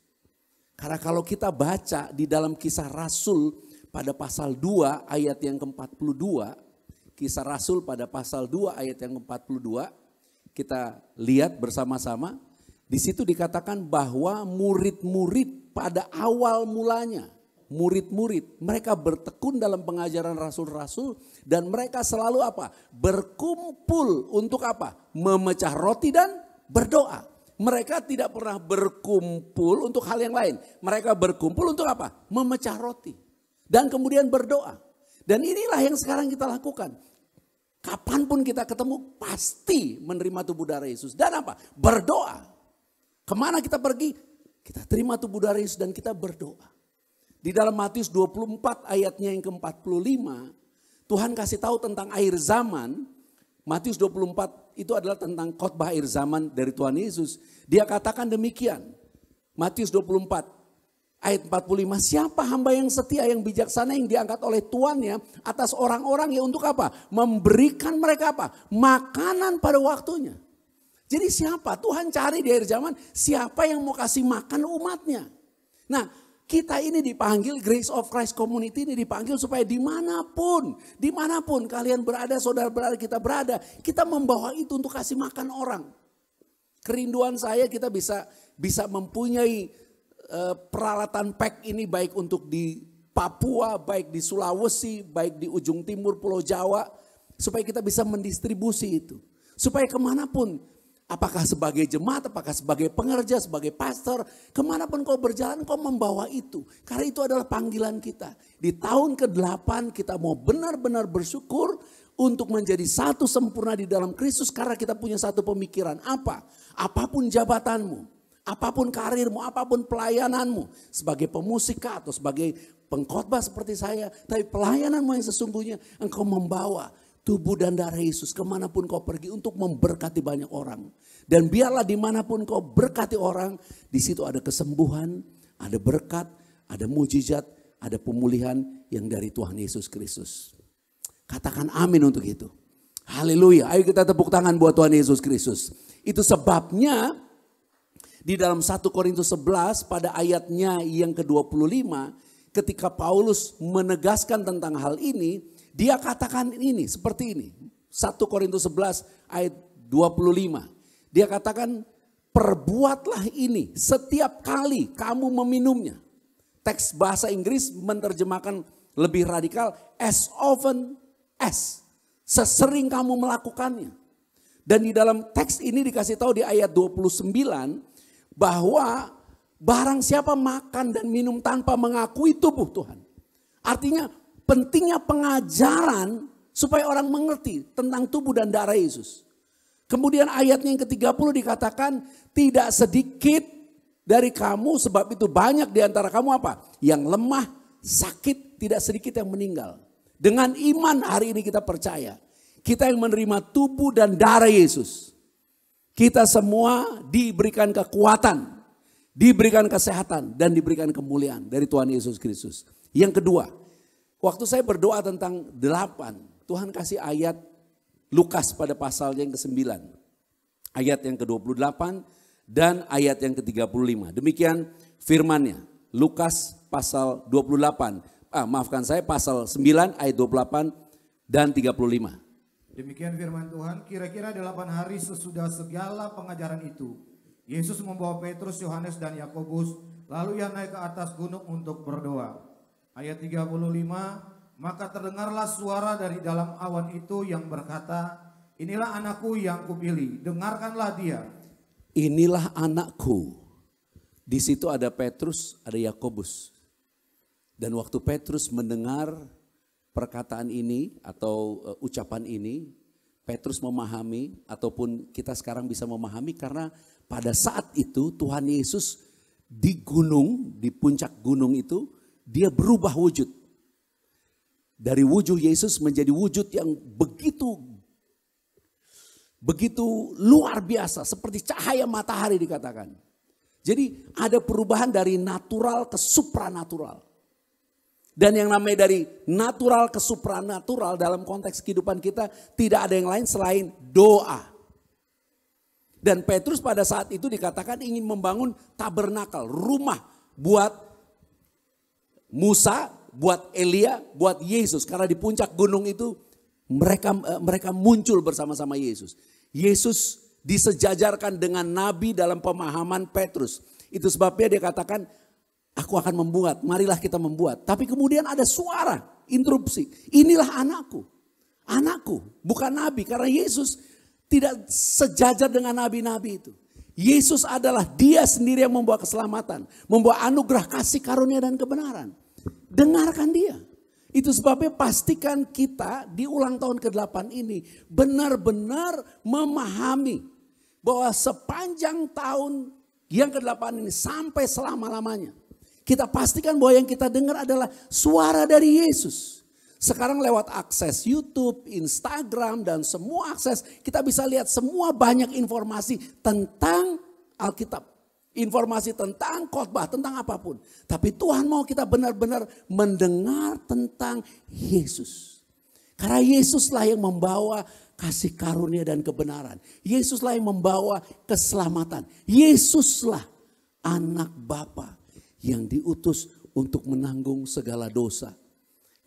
Karena kalau kita baca di dalam Kisah Rasul pada pasal 2 ayat yang ke-42, Kisah Rasul pada pasal 2 ayat yang ke-42, kita lihat bersama-sama. Di situ dikatakan bahwa murid-murid pada awal mulanya, murid-murid, mereka bertekun dalam pengajaran rasul-rasul dan mereka selalu apa? Berkumpul untuk apa? Memecah roti dan berdoa. Mereka tidak pernah berkumpul untuk hal yang lain. Mereka berkumpul untuk apa? Memecah roti. Dan kemudian berdoa. Dan inilah yang sekarang kita lakukan. Kapanpun kita ketemu pasti menerima tubuh darah Yesus. Dan apa? Berdoa. Kemana kita pergi? Kita terima tubuh darah Yesus dan kita berdoa. Di dalam Matius 24 ayatnya yang ke-45. Tuhan kasih tahu tentang akhir zaman. Matius 24 itu adalah tentang khotbah akhir zaman dari Tuhan Yesus. Dia katakan demikian. Matius 24 ayat 45. Siapa hamba yang setia, yang bijaksana, yang diangkat oleh tuannya atas orang-orang ya untuk apa? Memberikan mereka apa? Makanan pada waktunya. Jadi siapa? Tuhan cari di akhir zaman siapa yang mau kasih makan umatnya. Nah, kita ini dipanggil, Grace of Christ Community ini dipanggil supaya dimanapun kalian berada, saudara-saudara kita berada, kita membawa itu untuk kasih makan orang. Kerinduan saya kita bisa mempunyai peralatan pack ini baik untuk di Papua, baik di Sulawesi, baik di ujung timur Pulau Jawa, supaya kita bisa mendistribusi itu. Supaya kemanapun, apakah sebagai jemaat, apakah sebagai pengerja, sebagai pastor, kemanapun kau berjalan kau membawa itu. Karena itu adalah panggilan kita. Di tahun ke-8 kita mau benar-benar bersyukur untuk menjadi satu sempurna di dalam Kristus. Karena kita punya satu pemikiran. Apa? Apapun jabatanmu, apapun karirmu, apapun pelayananmu. Sebagai pemusik atau sebagai pengkhotbah seperti saya. Tapi pelayananmu yang sesungguhnya engkau membawa tubuh dan darah Yesus kemanapun kau pergi untuk memberkati banyak orang. Dan biarlah dimanapun kau berkati orang, di situ ada kesembuhan, ada berkat, ada mujizat, ada pemulihan yang dari Tuhan Yesus Kristus. Katakan amin untuk itu. Haleluya, ayo kita tepuk tangan buat Tuhan Yesus Kristus. Itu sebabnya di dalam 1 Korintus 11 pada ayatnya yang ke-25, ketika Paulus menegaskan tentang hal ini, dia katakan ini seperti ini. 1 Korintus 11 ayat 25. Dia katakan perbuatlah ini setiap kali kamu meminumnya. Teks bahasa Inggris menerjemahkan lebih radikal, as often as. Sesering kamu melakukannya. Dan di dalam teks ini dikasih tahu di ayat 29 bahwa barang siapa makan dan minum tanpa mengakui tubuh Tuhan. Artinya pentingnya pengajaran supaya orang mengerti tentang tubuh dan darah Yesus. Kemudian ayatnya yang ke-30 dikatakan tidak sedikit dari kamu, sebab itu banyak di antara kamu apa? Yang lemah, sakit, tidak sedikit yang meninggal. Dengan iman hari ini kita percaya. Kita yang menerima tubuh dan darah Yesus. Kita semua diberikan kekuatan, diberikan kesehatan dan diberikan kemuliaan dari Tuhan Yesus Kristus. Yang kedua, waktu saya berdoa tentang 8, Tuhan kasih ayat Lukas pada pasal yang ke-9. Ayat yang ke-28 dan ayat yang ke-35. Demikian firmannya. Lukas pasal 28. Pasal 9 ayat 28 dan 35. Demikian firman Tuhan, kira-kira 8 hari sesudah segala pengajaran itu, Yesus membawa Petrus, Yohanes dan Yakobus Lalu ia naik ke atas gunung untuk berdoa. Ayat 35, maka terdengarlah suara dari dalam awan itu yang berkata, inilah anakku yang kupilih, dengarkanlah dia. Inilah anakku. Di situ ada Petrus, ada Yakobus. Dan waktu Petrus mendengar perkataan ini atau ucapan ini, Petrus memahami ataupun kita sekarang bisa memahami karena pada saat itu Tuhan Yesus di gunung, di puncak gunung itu dia berubah wujud. Dari wujud Yesus menjadi wujud yang begitu luar biasa, seperti cahaya matahari dikatakan. Jadi ada perubahan dari natural ke supranatural. Dan yang namanya dari natural ke supranatural dalam konteks kehidupan kita tidak ada yang lain selain doa. Dan Petrus pada saat itu dikatakan ingin membangun tabernakel, rumah buat Musa, buat Elia, buat Yesus. Karena di puncak gunung itu mereka muncul bersama-sama Yesus. Yesus disejajarkan dengan nabi dalam pemahaman Petrus. Itu sebabnya dia katakan, aku akan membuat, marilah kita membuat. Tapi kemudian ada suara, interupsi. Inilah anakku. Anakku, bukan nabi. Karena Yesus tidak sejajar dengan nabi-nabi itu. Yesus adalah dia sendiri yang membawa keselamatan. Membawa anugerah, kasih karunia dan kebenaran. Dengarkan dia. Itu sebabnya pastikan kita di ulang tahun ke-8 ini benar-benar memahami bahwa sepanjang tahun yang ke-8 ini sampai selama-lamanya. Kita pastikan bahwa yang kita dengar adalah suara dari Yesus. Sekarang lewat akses YouTube, Instagram dan semua akses kita bisa lihat semua banyak informasi tentang Alkitab. Informasi tentang khotbah, tentang apapun. Tapi Tuhan mau kita benar-benar mendengar tentang Yesus. Karena Yesuslah yang membawa kasih karunia dan kebenaran. Yesuslah yang membawa keselamatan. Yesuslah anak Bapa yang diutus untuk menanggung segala dosa.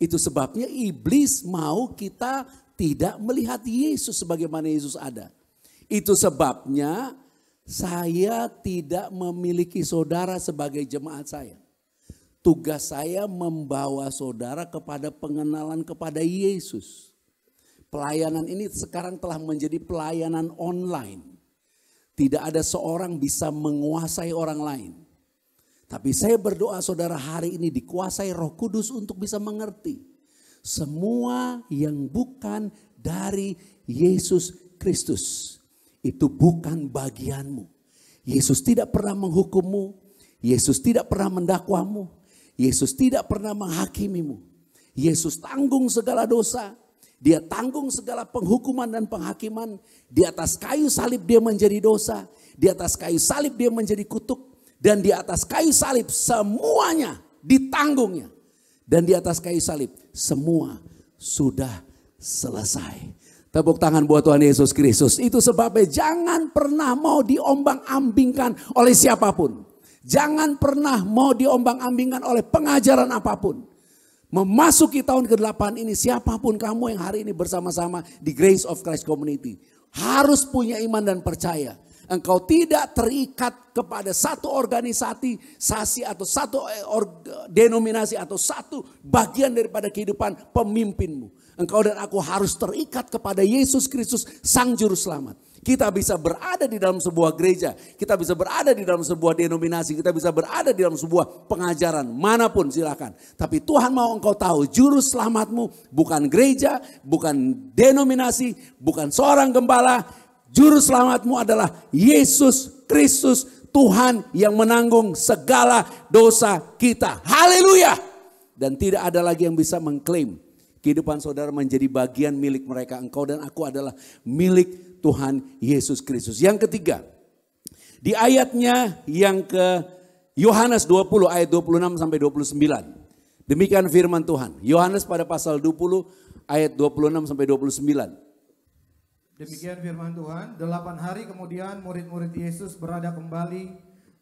Itu sebabnya iblis mau kita tidak melihat Yesus sebagaimana Yesus ada. Itu sebabnya saya tidak memiliki saudara sebagai jemaat saya. Tugas saya membawa saudara kepada pengenalan kepada Yesus. Pelayanan ini sekarang telah menjadi pelayanan online. Tidak ada seorang bisa menguasai orang lain. Tapi saya berdoa saudara hari ini dikuasai Roh Kudus untuk bisa mengerti. Semua yang bukan dari Yesus Kristus. Itu bukan bagianmu. Yesus tidak pernah menghukummu. Yesus tidak pernah mendakwamu. Yesus tidak pernah menghakimimu. Yesus tanggung segala dosa. Dia tanggung segala penghukuman dan penghakiman. Di atas kayu salib dia menjadi dosa. Di atas kayu salib dia menjadi kutuk. Dan di atas kayu salib semuanya ditanggungnya. Dan di atas kayu salib semua sudah selesai. Tepuk tangan buat Tuhan Yesus Kristus. Itu sebabnya jangan pernah mau diombang-ambingkan oleh siapapun. Jangan pernah mau diombang-ambingkan oleh pengajaran apapun. Memasuki tahun ke-8 ini siapapun kamu yang hari ini bersama-sama di Grace of Christ Community. Harus punya iman dan percaya. Engkau tidak terikat kepada satu organisasi atau satu denominasi atau satu bagian daripada kehidupan pemimpinmu. Engkau dan aku harus terikat kepada Yesus Kristus Sang Juru Selamat. Kita bisa berada di dalam sebuah gereja, kita bisa berada di dalam sebuah denominasi, kita bisa berada di dalam sebuah pengajaran manapun silakan. Tapi Tuhan mau engkau tahu Juru Selamatmu bukan gereja, bukan denominasi, bukan seorang gembala. Juru Selamatmu adalah Yesus Kristus Tuhan yang menanggung segala dosa kita. Haleluya! Dan tidak ada lagi yang bisa mengklaim kehidupan saudara menjadi bagian milik mereka. Engkau dan aku adalah milik Tuhan Yesus Kristus. Yang ketiga, di ayatnya yang ke Yohanes 20 ayat 26 sampai 29. Demikian firman Tuhan. Yohanes pada pasal 20 ayat 26 sampai 29. Demikian firman Tuhan, 8 hari kemudian murid-murid Yesus berada kembali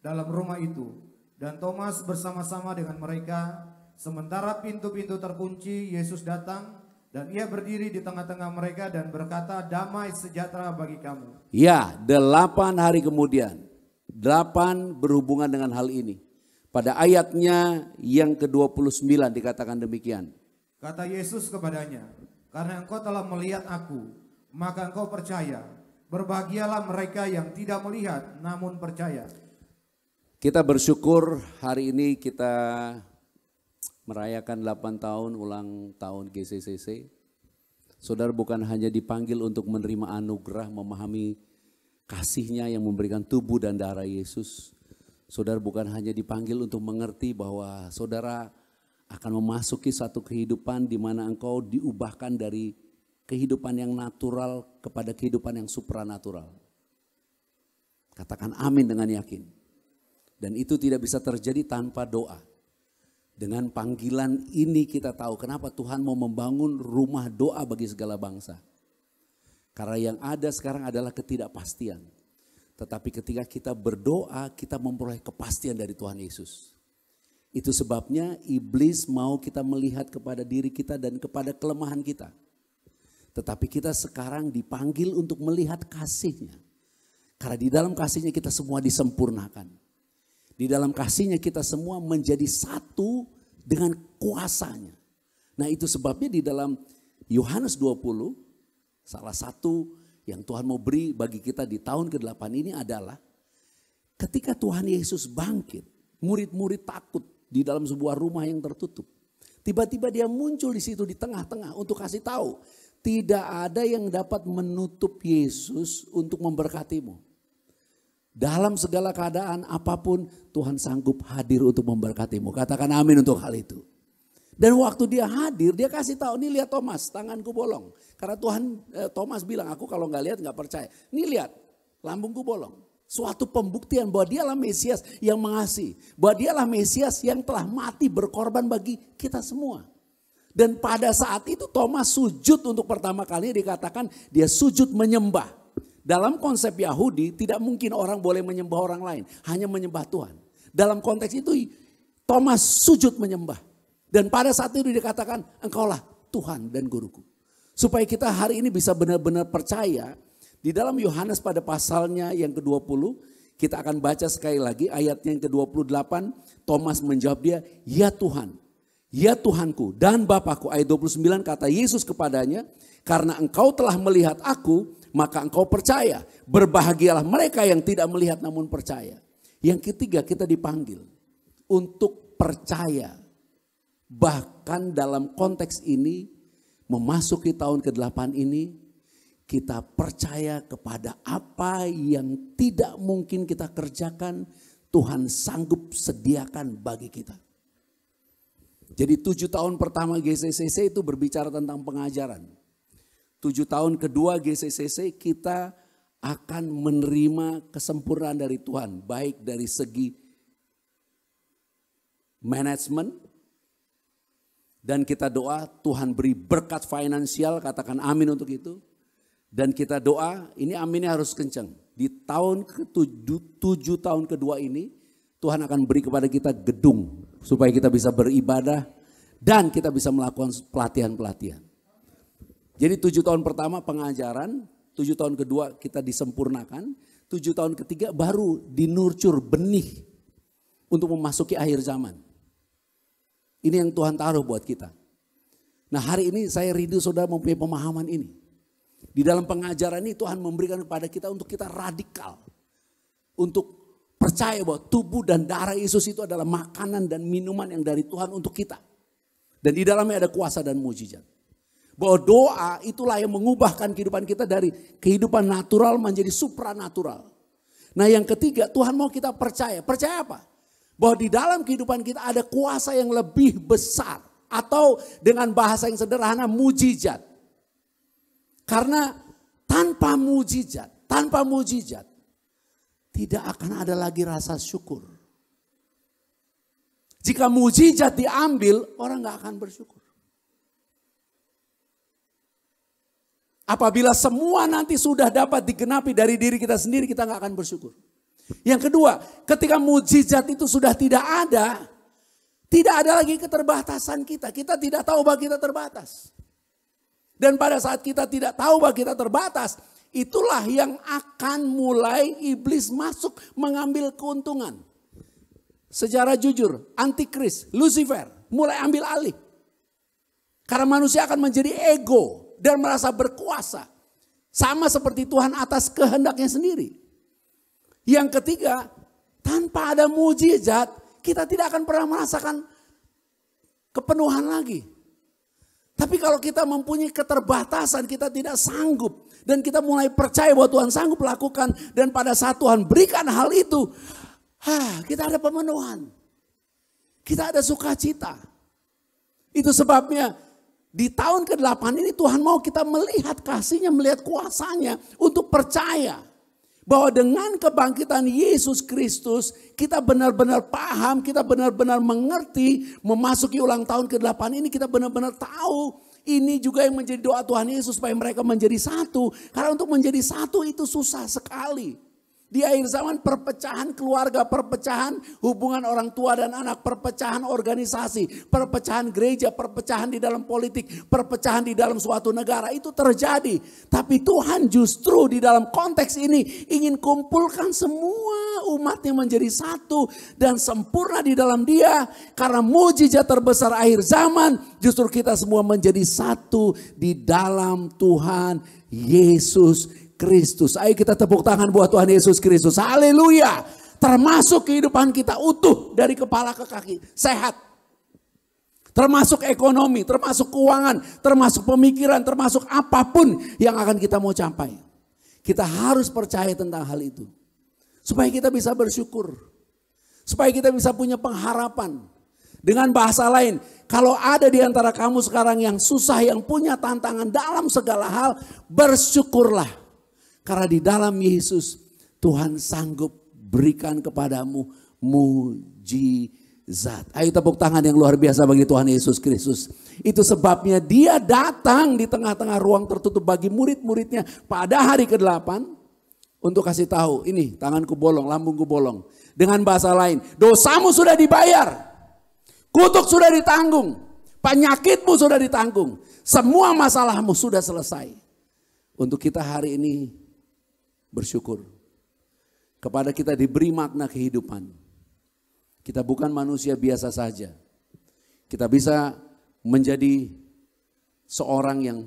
dalam rumah itu. Dan Thomas bersama-sama dengan mereka. Sementara pintu-pintu terkunci, Yesus datang dan ia berdiri di tengah-tengah mereka dan berkata, damai sejahtera bagi kamu. Ya, 8 hari kemudian. 8 berhubungan dengan hal ini. Pada ayatnya yang ke-29 dikatakan demikian. Kata Yesus kepadanya, karena engkau telah melihat aku, maka engkau percaya. Berbahagialah mereka yang tidak melihat namun percaya. Kita bersyukur hari ini kita merayakan 8 tahun ulang tahun GCCC. Saudara bukan hanya dipanggil untuk menerima anugerah, memahami kasihnya yang memberikan tubuh dan darah Yesus. Saudara bukan hanya dipanggil untuk mengerti bahwa saudara akan memasuki satu kehidupan di mana engkau diubahkan dari kehidupan yang natural kepada kehidupan yang supranatural. Katakan amin dengan yakin. Dan itu tidak bisa terjadi tanpa doa. Dengan panggilan ini kita tahu kenapa Tuhan mau membangun rumah doa bagi segala bangsa. Karena yang ada sekarang adalah ketidakpastian. Tetapi ketika kita berdoa, kita memperoleh kepastian dari Tuhan Yesus. Itu sebabnya iblis mau kita melihat kepada diri kita dan kepada kelemahan kita. Tetapi kita sekarang dipanggil untuk melihat kasih-Nya. Karena di dalam kasih-Nya kita semua disempurnakan. Di dalam kasih-Nya kita semua menjadi satu dengan kuasa-Nya. Nah itu sebabnya di dalam Yohanes 20, salah satu yang Tuhan mau beri bagi kita di tahun ke-8 ini adalah ketika Tuhan Yesus bangkit, murid-murid takut di dalam sebuah rumah yang tertutup. Tiba-tiba dia muncul di situ di tengah-tengah untuk kasih tahu, tidak ada yang dapat menutup Yesus untuk memberkatimu. Dalam segala keadaan apapun Tuhan sanggup hadir untuk memberkatimu. Katakan amin untuk hal itu. Dan waktu dia hadir, dia kasih tahu, nih lihat Thomas, tanganku bolong. Karena Thomas bilang, aku kalau nggak lihat nggak percaya. Nih lihat, lambungku bolong. Suatu pembuktian bahwa dialah Mesias yang mengasihi. Bahwa dialah Mesias yang telah mati berkorban bagi kita semua. Dan pada saat itu Thomas sujud untuk pertama kali, dikatakan dia sujud menyembah. Dalam konsep Yahudi tidak mungkin orang boleh menyembah orang lain, hanya menyembah Tuhan. Dalam konteks itu Thomas sujud menyembah. Dan pada saat itu dikatakan engkaulah Tuhan dan guruku. Supaya kita hari ini bisa benar-benar percaya. Di dalam Yohanes pada pasalnya yang ke-20. Kita akan baca sekali lagi ayatnya yang ke-28. Thomas menjawab dia, ya Tuhan, ya Tuhanku dan Bapakku. Ayat 29 kata Yesus kepadanya, karena engkau telah melihat aku, maka engkau percaya. Berbahagialah mereka yang tidak melihat namun percaya. Yang ketiga kita dipanggil untuk percaya. Bahkan dalam konteks ini, memasuki tahun ke-8 ini, kita percaya kepada apa yang tidak mungkin kita kerjakan, Tuhan sanggup sediakan bagi kita. Jadi 7 tahun pertama GCCC itu berbicara tentang pengajaran. 7 tahun kedua GCCC kita akan menerima kesempurnaan dari Tuhan. Baik dari segi manajemen. Dan kita doa Tuhan beri berkat finansial, katakan amin untuk itu. Dan kita doa, ini aminnya harus kencang. Di tahun ke-7 tahun kedua ini, Tuhan akan beri kepada kita gedung. Supaya kita bisa beribadah dan kita bisa melakukan pelatihan-pelatihan. Jadi 7 tahun pertama pengajaran, 7 tahun kedua kita disempurnakan. 7 tahun ketiga baru dinurcur benih untuk memasuki akhir zaman. Ini yang Tuhan taruh buat kita. Nah hari ini saya rindu saudara mempunyai pemahaman ini. Di dalam pengajaran ini Tuhan memberikan kepada kita untuk kita radikal. Untuk percaya bahwa tubuh dan darah Yesus itu adalah makanan dan minuman yang dari Tuhan untuk kita. Dan di dalamnya ada kuasa dan mujizat. Bahwa doa itulah yang mengubahkan kehidupan kita dari kehidupan natural menjadi supranatural. Nah yang ketiga Tuhan mau kita percaya. Percaya apa? Bahwa di dalam kehidupan kita ada kuasa yang lebih besar. Atau dengan bahasa yang sederhana mujizat. Karena tanpa mujizat tidak akan ada lagi rasa syukur. Jika mujizat diambil orang gak akan bersyukur. Apabila semua nanti sudah dapat digenapi dari diri kita sendiri kita gak akan bersyukur. Yang kedua, ketika mujizat itu sudah tidak ada lagi keterbatasan kita. Kita tidak tahu bahwa kita terbatas. Dan pada saat kita tidak tahu bahwa kita terbatas, itulah yang akan mulai iblis masuk mengambil keuntungan. secara jujur, antikris, Lucifer mulai ambil alih. Karena manusia akan menjadi ego dan merasa berkuasa. Sama seperti Tuhan atas kehendaknya sendiri. Yang ketiga, tanpa ada mujizat, kita tidak akan pernah merasakan kepenuhan lagi. Tapi kalau kita mempunyai keterbatasan, kita tidak sanggup. Dan kita mulai percaya bahwa Tuhan sanggup lakukan. Dan pada saat Tuhan berikan hal itu, kita ada pemenuhan. Kita ada sukacita. Itu sebabnya di tahun ke-8 ini Tuhan mau kita melihat kasih-Nya, melihat kuasa-Nya untuk percaya bahwa dengan kebangkitan Yesus Kristus kita benar-benar paham, kita benar-benar mengerti, memasuki ulang tahun ke-8 ini kita benar-benar tahu ini juga yang menjadi doa Tuhan Yesus supaya mereka menjadi satu. Karena untuk menjadi satu itu susah sekali. Di akhir zaman perpecahan keluarga, perpecahan hubungan orang tua dan anak, perpecahan organisasi, perpecahan gereja, perpecahan di dalam politik, perpecahan di dalam suatu negara itu terjadi. Tapi Tuhan justru di dalam konteks ini ingin kumpulkan semua umatnya menjadi satu dan sempurna di dalam Dia. Karena mujizat terbesar akhir zaman justru kita semua menjadi satu di dalam Tuhan Yesus Kristus. Ayo kita tepuk tangan buat Tuhan Yesus Kristus. Haleluya. Termasuk kehidupan kita utuh dari kepala ke kaki. Sehat. Termasuk ekonomi, termasuk keuangan, termasuk pemikiran, termasuk apapun yang akan kita mau capai. Kita harus percaya tentang hal itu. Supaya kita bisa bersyukur. Supaya kita bisa punya pengharapan. Dengan bahasa lain, kalau ada di antara kamu sekarang yang susah, yang punya tantangan dalam segala hal, bersyukurlah. Karena di dalam Yesus Tuhan sanggup berikan kepadamu mujizat. Ayo tepuk tangan yang luar biasa bagi Tuhan Yesus Kristus. Itu sebabnya Dia datang di tengah-tengah ruang tertutup bagi murid-muridnya pada hari ke-8. Untuk kasih tahu, ini tanganku bolong, lambungku bolong. Dengan bahasa lain, dosamu sudah dibayar. Kutuk sudah ditanggung. Penyakitmu sudah ditanggung. Semua masalahmu sudah selesai. Untuk kita hari ini bersyukur kepada kita diberi makna kehidupan. Kita bukan manusia biasa saja. Kita bisa menjadi seorang yang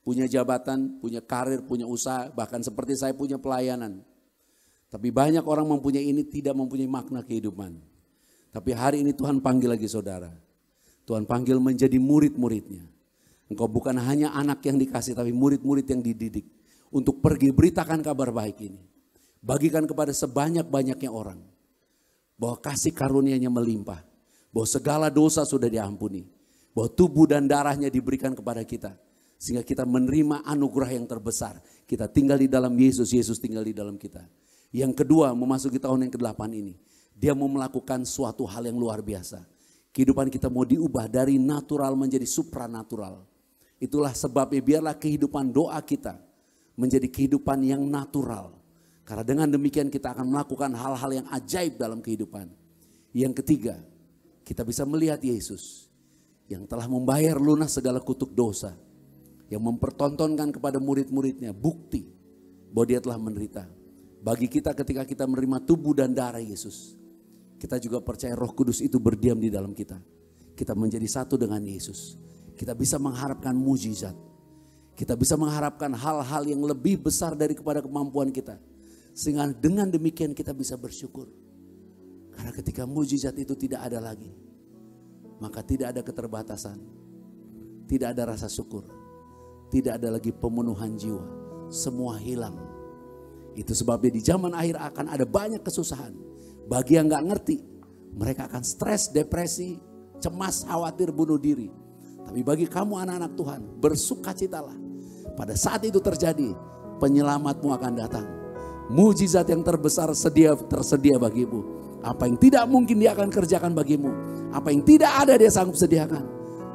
punya jabatan, punya karir, punya usaha, bahkan seperti saya punya pelayanan. Tapi banyak orang mempunyai ini tidak mempunyai makna kehidupan. Tapi hari ini Tuhan panggil lagi saudara. Tuhan panggil menjadi murid-muridnya. Engkau bukan hanya anak yang dikasih tapi murid-murid yang dididik. Untuk pergi beritakan kabar baik ini. Bagikan kepada sebanyak-banyaknya orang. Bahwa kasih karunia-Nya melimpah. Bahwa segala dosa sudah diampuni. Bahwa tubuh dan darahnya diberikan kepada kita. Sehingga kita menerima anugerah yang terbesar. Kita tinggal di dalam Yesus, Yesus tinggal di dalam kita. Yang kedua, memasuki tahun yang ke-8 ini. Dia mau melakukan suatu hal yang luar biasa. Kehidupan kita mau diubah dari natural menjadi supranatural. Itulah sebabnya biarlah kehidupan doa kita menjadi kehidupan yang natural. Karena dengan demikian kita akan melakukan hal-hal yang ajaib dalam kehidupan. Yang ketiga, kita bisa melihat Yesus yang telah membayar lunas segala kutuk dosa. Yang mempertontonkan kepada murid-muridnya bukti bahwa Dia telah menderita. Bagi kita ketika kita menerima tubuh dan darah Yesus, kita juga percaya Roh Kudus itu berdiam di dalam kita. Kita menjadi satu dengan Yesus. Kita bisa mengharapkan mujizat. Kita bisa mengharapkan hal-hal yang lebih besar daripada kemampuan kita. Sehingga dengan demikian kita bisa bersyukur. Karena ketika mujizat itu tidak ada lagi, maka tidak ada keterbatasan. Tidak ada rasa syukur. Tidak ada lagi pemenuhan jiwa. Semua hilang. Itu sebabnya di zaman akhir akan ada banyak kesusahan. Bagi yang gak ngerti, mereka akan stres, depresi, cemas, khawatir, bunuh diri. Tapi bagi kamu anak-anak Tuhan, bersukacitalah. Pada saat itu terjadi, penyelamatmu akan datang. Mujizat yang terbesar tersedia bagimu. Apa yang tidak mungkin Dia akan kerjakan bagimu. Apa yang tidak ada Dia sanggup sediakan.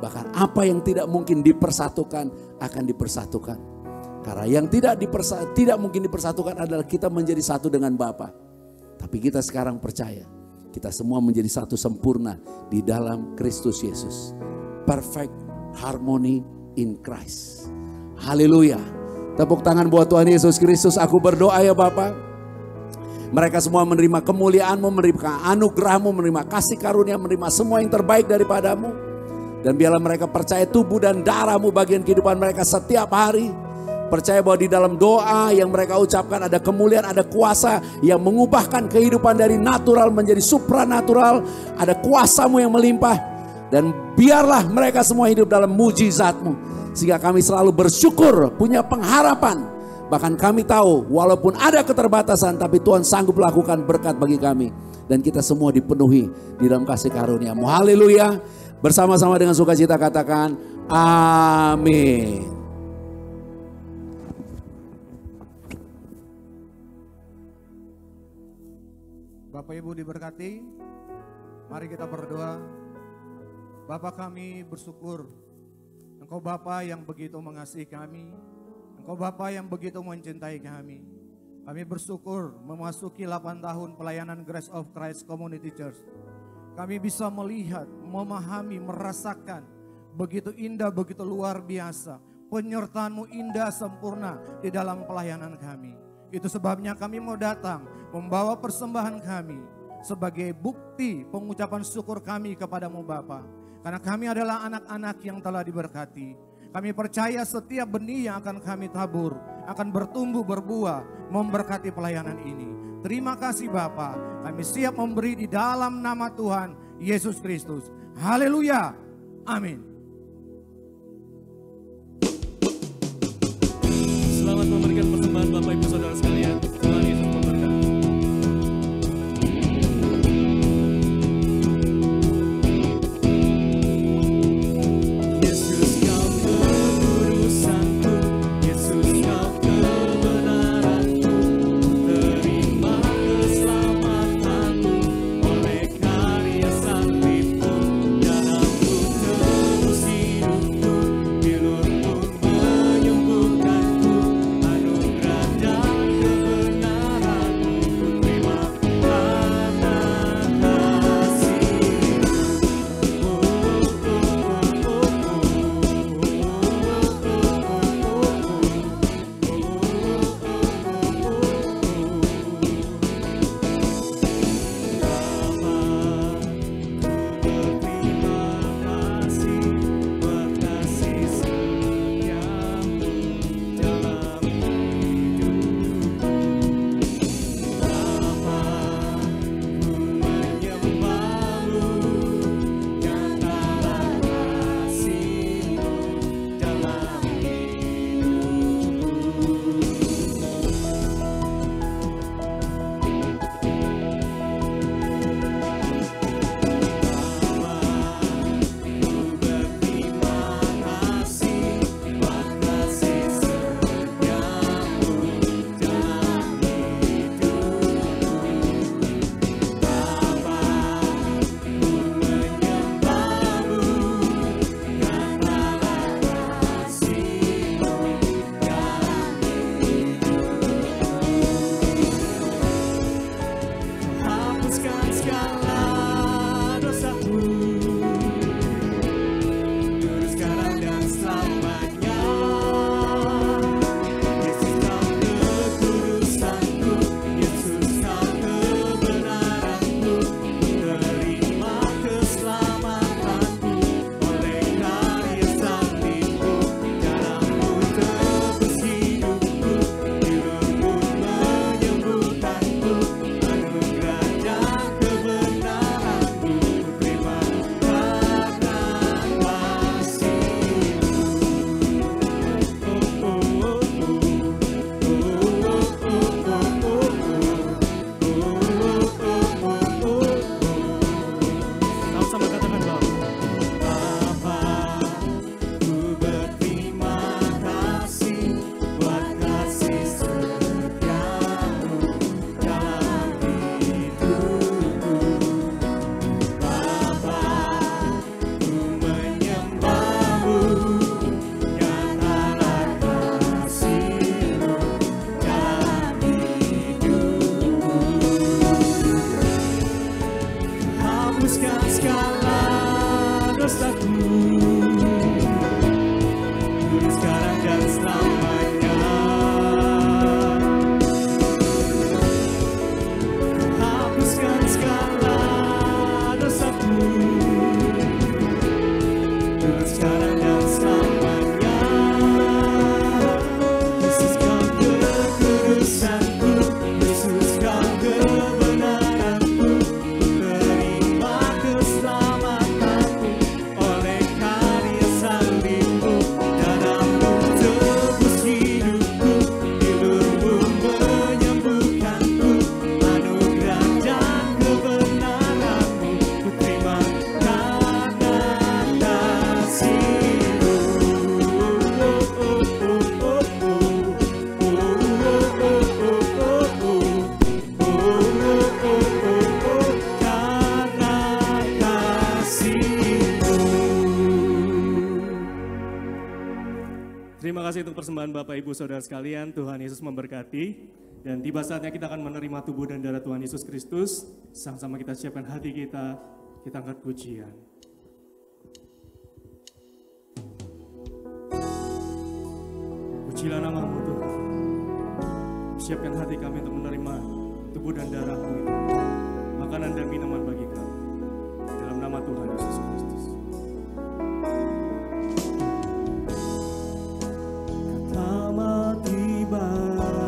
Bahkan apa yang tidak mungkin dipersatukan akan dipersatukan. Karena yang tidak mungkin dipersatukan adalah kita menjadi satu dengan Bapa. Tapi kita sekarang percaya. Kita semua menjadi satu sempurna di dalam Kristus Yesus. Perfect harmony in Christ. Haleluya. Tepuk tangan buat Tuhan Yesus Kristus. Aku berdoa ya Bapa. Mereka semua menerima kemuliaan-Mu, menerima anugerah-Mu, menerima kasih karunia, menerima semua yang terbaik daripada-Mu. Dan biarlah mereka percaya tubuh dan darah-Mu bagian kehidupan mereka setiap hari. Percaya bahwa di dalam doa yang mereka ucapkan ada kemuliaan, ada kuasa yang mengubahkan kehidupan dari natural menjadi supranatural. Ada kuasa-Mu yang melimpah. Dan biarlah mereka semua hidup dalam mujizat-Mu. Sehingga kami selalu bersyukur, punya pengharapan. Bahkan kami tahu walaupun ada keterbatasan, tapi Tuhan sanggup lakukan berkat bagi kami. Dan kita semua dipenuhi di dalam kasih karunia-Mu. Haleluya. Bersama-sama dengan sukacita katakan amin. Bapak Ibu diberkati, mari kita berdoa. Bapa kami bersyukur, Engkau Bapa yang begitu mengasihi kami, Engkau Bapa yang begitu mencintai kami. Kami bersyukur memasuki 8 tahun pelayanan Grace of Christ Community Church. Kami bisa melihat, memahami, merasakan begitu indah, begitu luar biasa. Penyertaan-Mu indah sempurna di dalam pelayanan kami. Itu sebabnya kami mau datang membawa persembahan kami sebagai bukti pengucapan syukur kami kepadamu Bapa. Karena kami adalah anak-anak yang telah diberkati. Kami percaya setiap benih yang akan kami tabur akan bertumbuh berbuah memberkati pelayanan ini. Terima kasih Bapa, kami siap memberi di dalam nama Tuhan Yesus Kristus. Haleluya, amin. Selamat memberikan persembahan Bapak Ibu Saudara sekalian. Tuhan Yesus memberkati. Yesus kau kekudusanku, Yesus kau kebenaranku, terima keselamatanmu oleh karya salibmu. Dalammu terus hidupku, bilurmu menyembuhkanku, anugerah dan kebenaranmu terima karena hapuskan segala dosaku, dulu sekarang dan selamanya. Yesus kau kekudusanku, Yesus kau kebenaranku, terima keselamatanku oleh karya salibmu. Dalammu terus hidupku, bilurmu menyembuhkanku, anugerah dan kebenaranmu terima karena kasih-Mu. Sama-sama katakan Bapa, ku berterima kasih buat kasih setia-Mu dalam hidupku. Bapa, ku menyembah-Mu, nyatalah kasih-Mu dalam hidupku. Hapuskan segala dosaku, dulu sekarang dan selamanya. Terima kasih untuk persembahan Bapak Ibu Saudara sekalian. Tuhan Yesus memberkati. Dan tiba saatnya kita akan menerima tubuh dan darah Tuhan Yesus Kristus. Sama-sama kita siapkan hati kita angkat pujian. Pujilah nama-Mu Tuhan. Siapkan hati kami untuk menerima tubuh dan darah-Mu itu. Makanan dan minuman bagi kami. Dalam nama Tuhan Yesus Kristus. Kata mati bagiku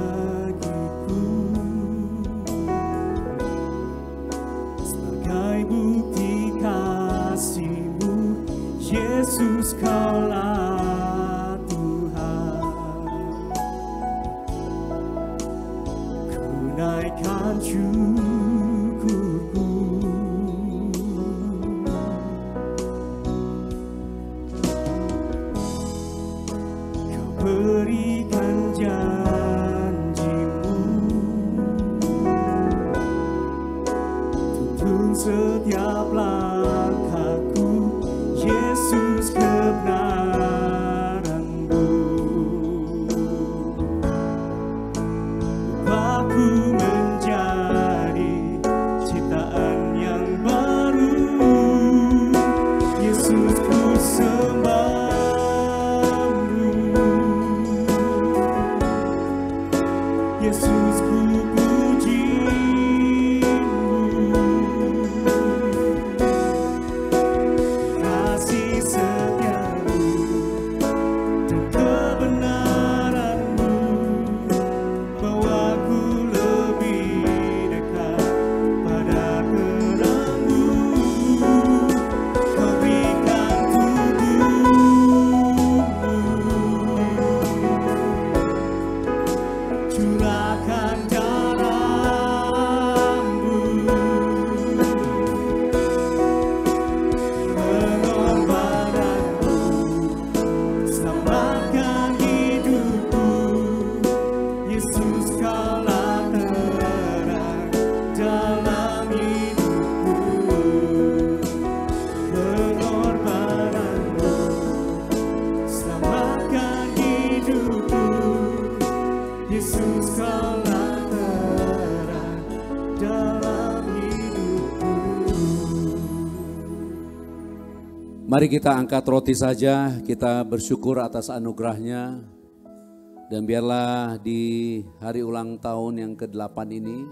sebagai bukti kasih-Mu, Yesus Kaulah Tuhan. Ku naikkan syukurku, Kau berikan janji-Mu, tuntun setiap langkahku, Yesus kebenaran-Mu. Aku menjadi ciptaan yang baru, Yesus ku sembah-Mu, Yesus ku puji-Mu. Kasih setia-Mu dan kebenaran-Mu bawaku lebih dekat pada terang-Mu. Kau berikan tubuh-Mu, curahkan darah-Mu, pengorbanan-Mu selamatkan hidupku. Yesus Kaulah terang dalam hidupku. Pengorbanan-Mu selamatkan hidupku. Yesus Kaulah terang dalam hidupku. Mari kita angkat roti saja, kita bersyukur atas anugerahnya. Dan biarlah di hari ulang tahun yang ke-8 ini,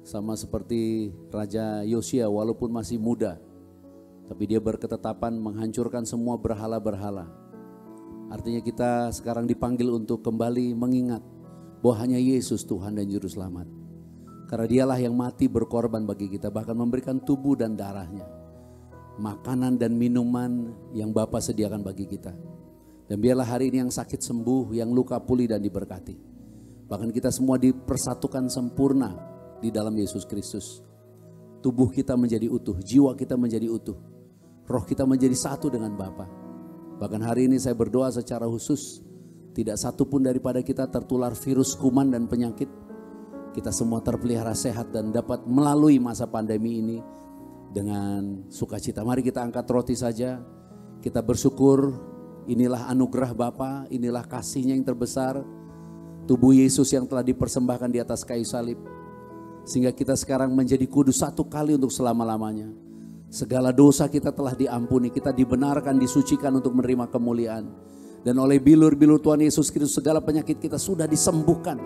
sama seperti Raja Yosia walaupun masih muda, tapi dia berketetapan menghancurkan semua berhala-berhala. Artinya kita sekarang dipanggil untuk kembali mengingat bahwa hanya Yesus Tuhan dan Juru Selamat. Karena dialah yang mati berkorban bagi kita, bahkan memberikan tubuh dan darahnya. Makanan dan minuman yang Bapa sediakan bagi kita. Dan biarlah hari ini yang sakit sembuh, yang luka pulih dan diberkati. Bahkan kita semua dipersatukan sempurna di dalam Yesus Kristus. Tubuh kita menjadi utuh, jiwa kita menjadi utuh. Roh kita menjadi satu dengan Bapa. Bahkan hari ini saya berdoa secara khusus, tidak satu pun daripada kita tertular virus kuman dan penyakit. Kita semua terpelihara sehat dan dapat melalui masa pandemi ini dengan sukacita. Mari kita angkat roti saja. Kita bersyukur, inilah anugerah Bapa, inilah kasih-Nya yang terbesar. Tubuh Yesus yang telah dipersembahkan di atas kayu salib. Sehingga kita sekarang menjadi kudus satu kali untuk selama-lamanya. Segala dosa kita telah diampuni, kita dibenarkan, disucikan untuk menerima kemuliaan. Dan oleh bilur-bilur Tuhan Yesus Kristus segala penyakit kita sudah disembuhkan.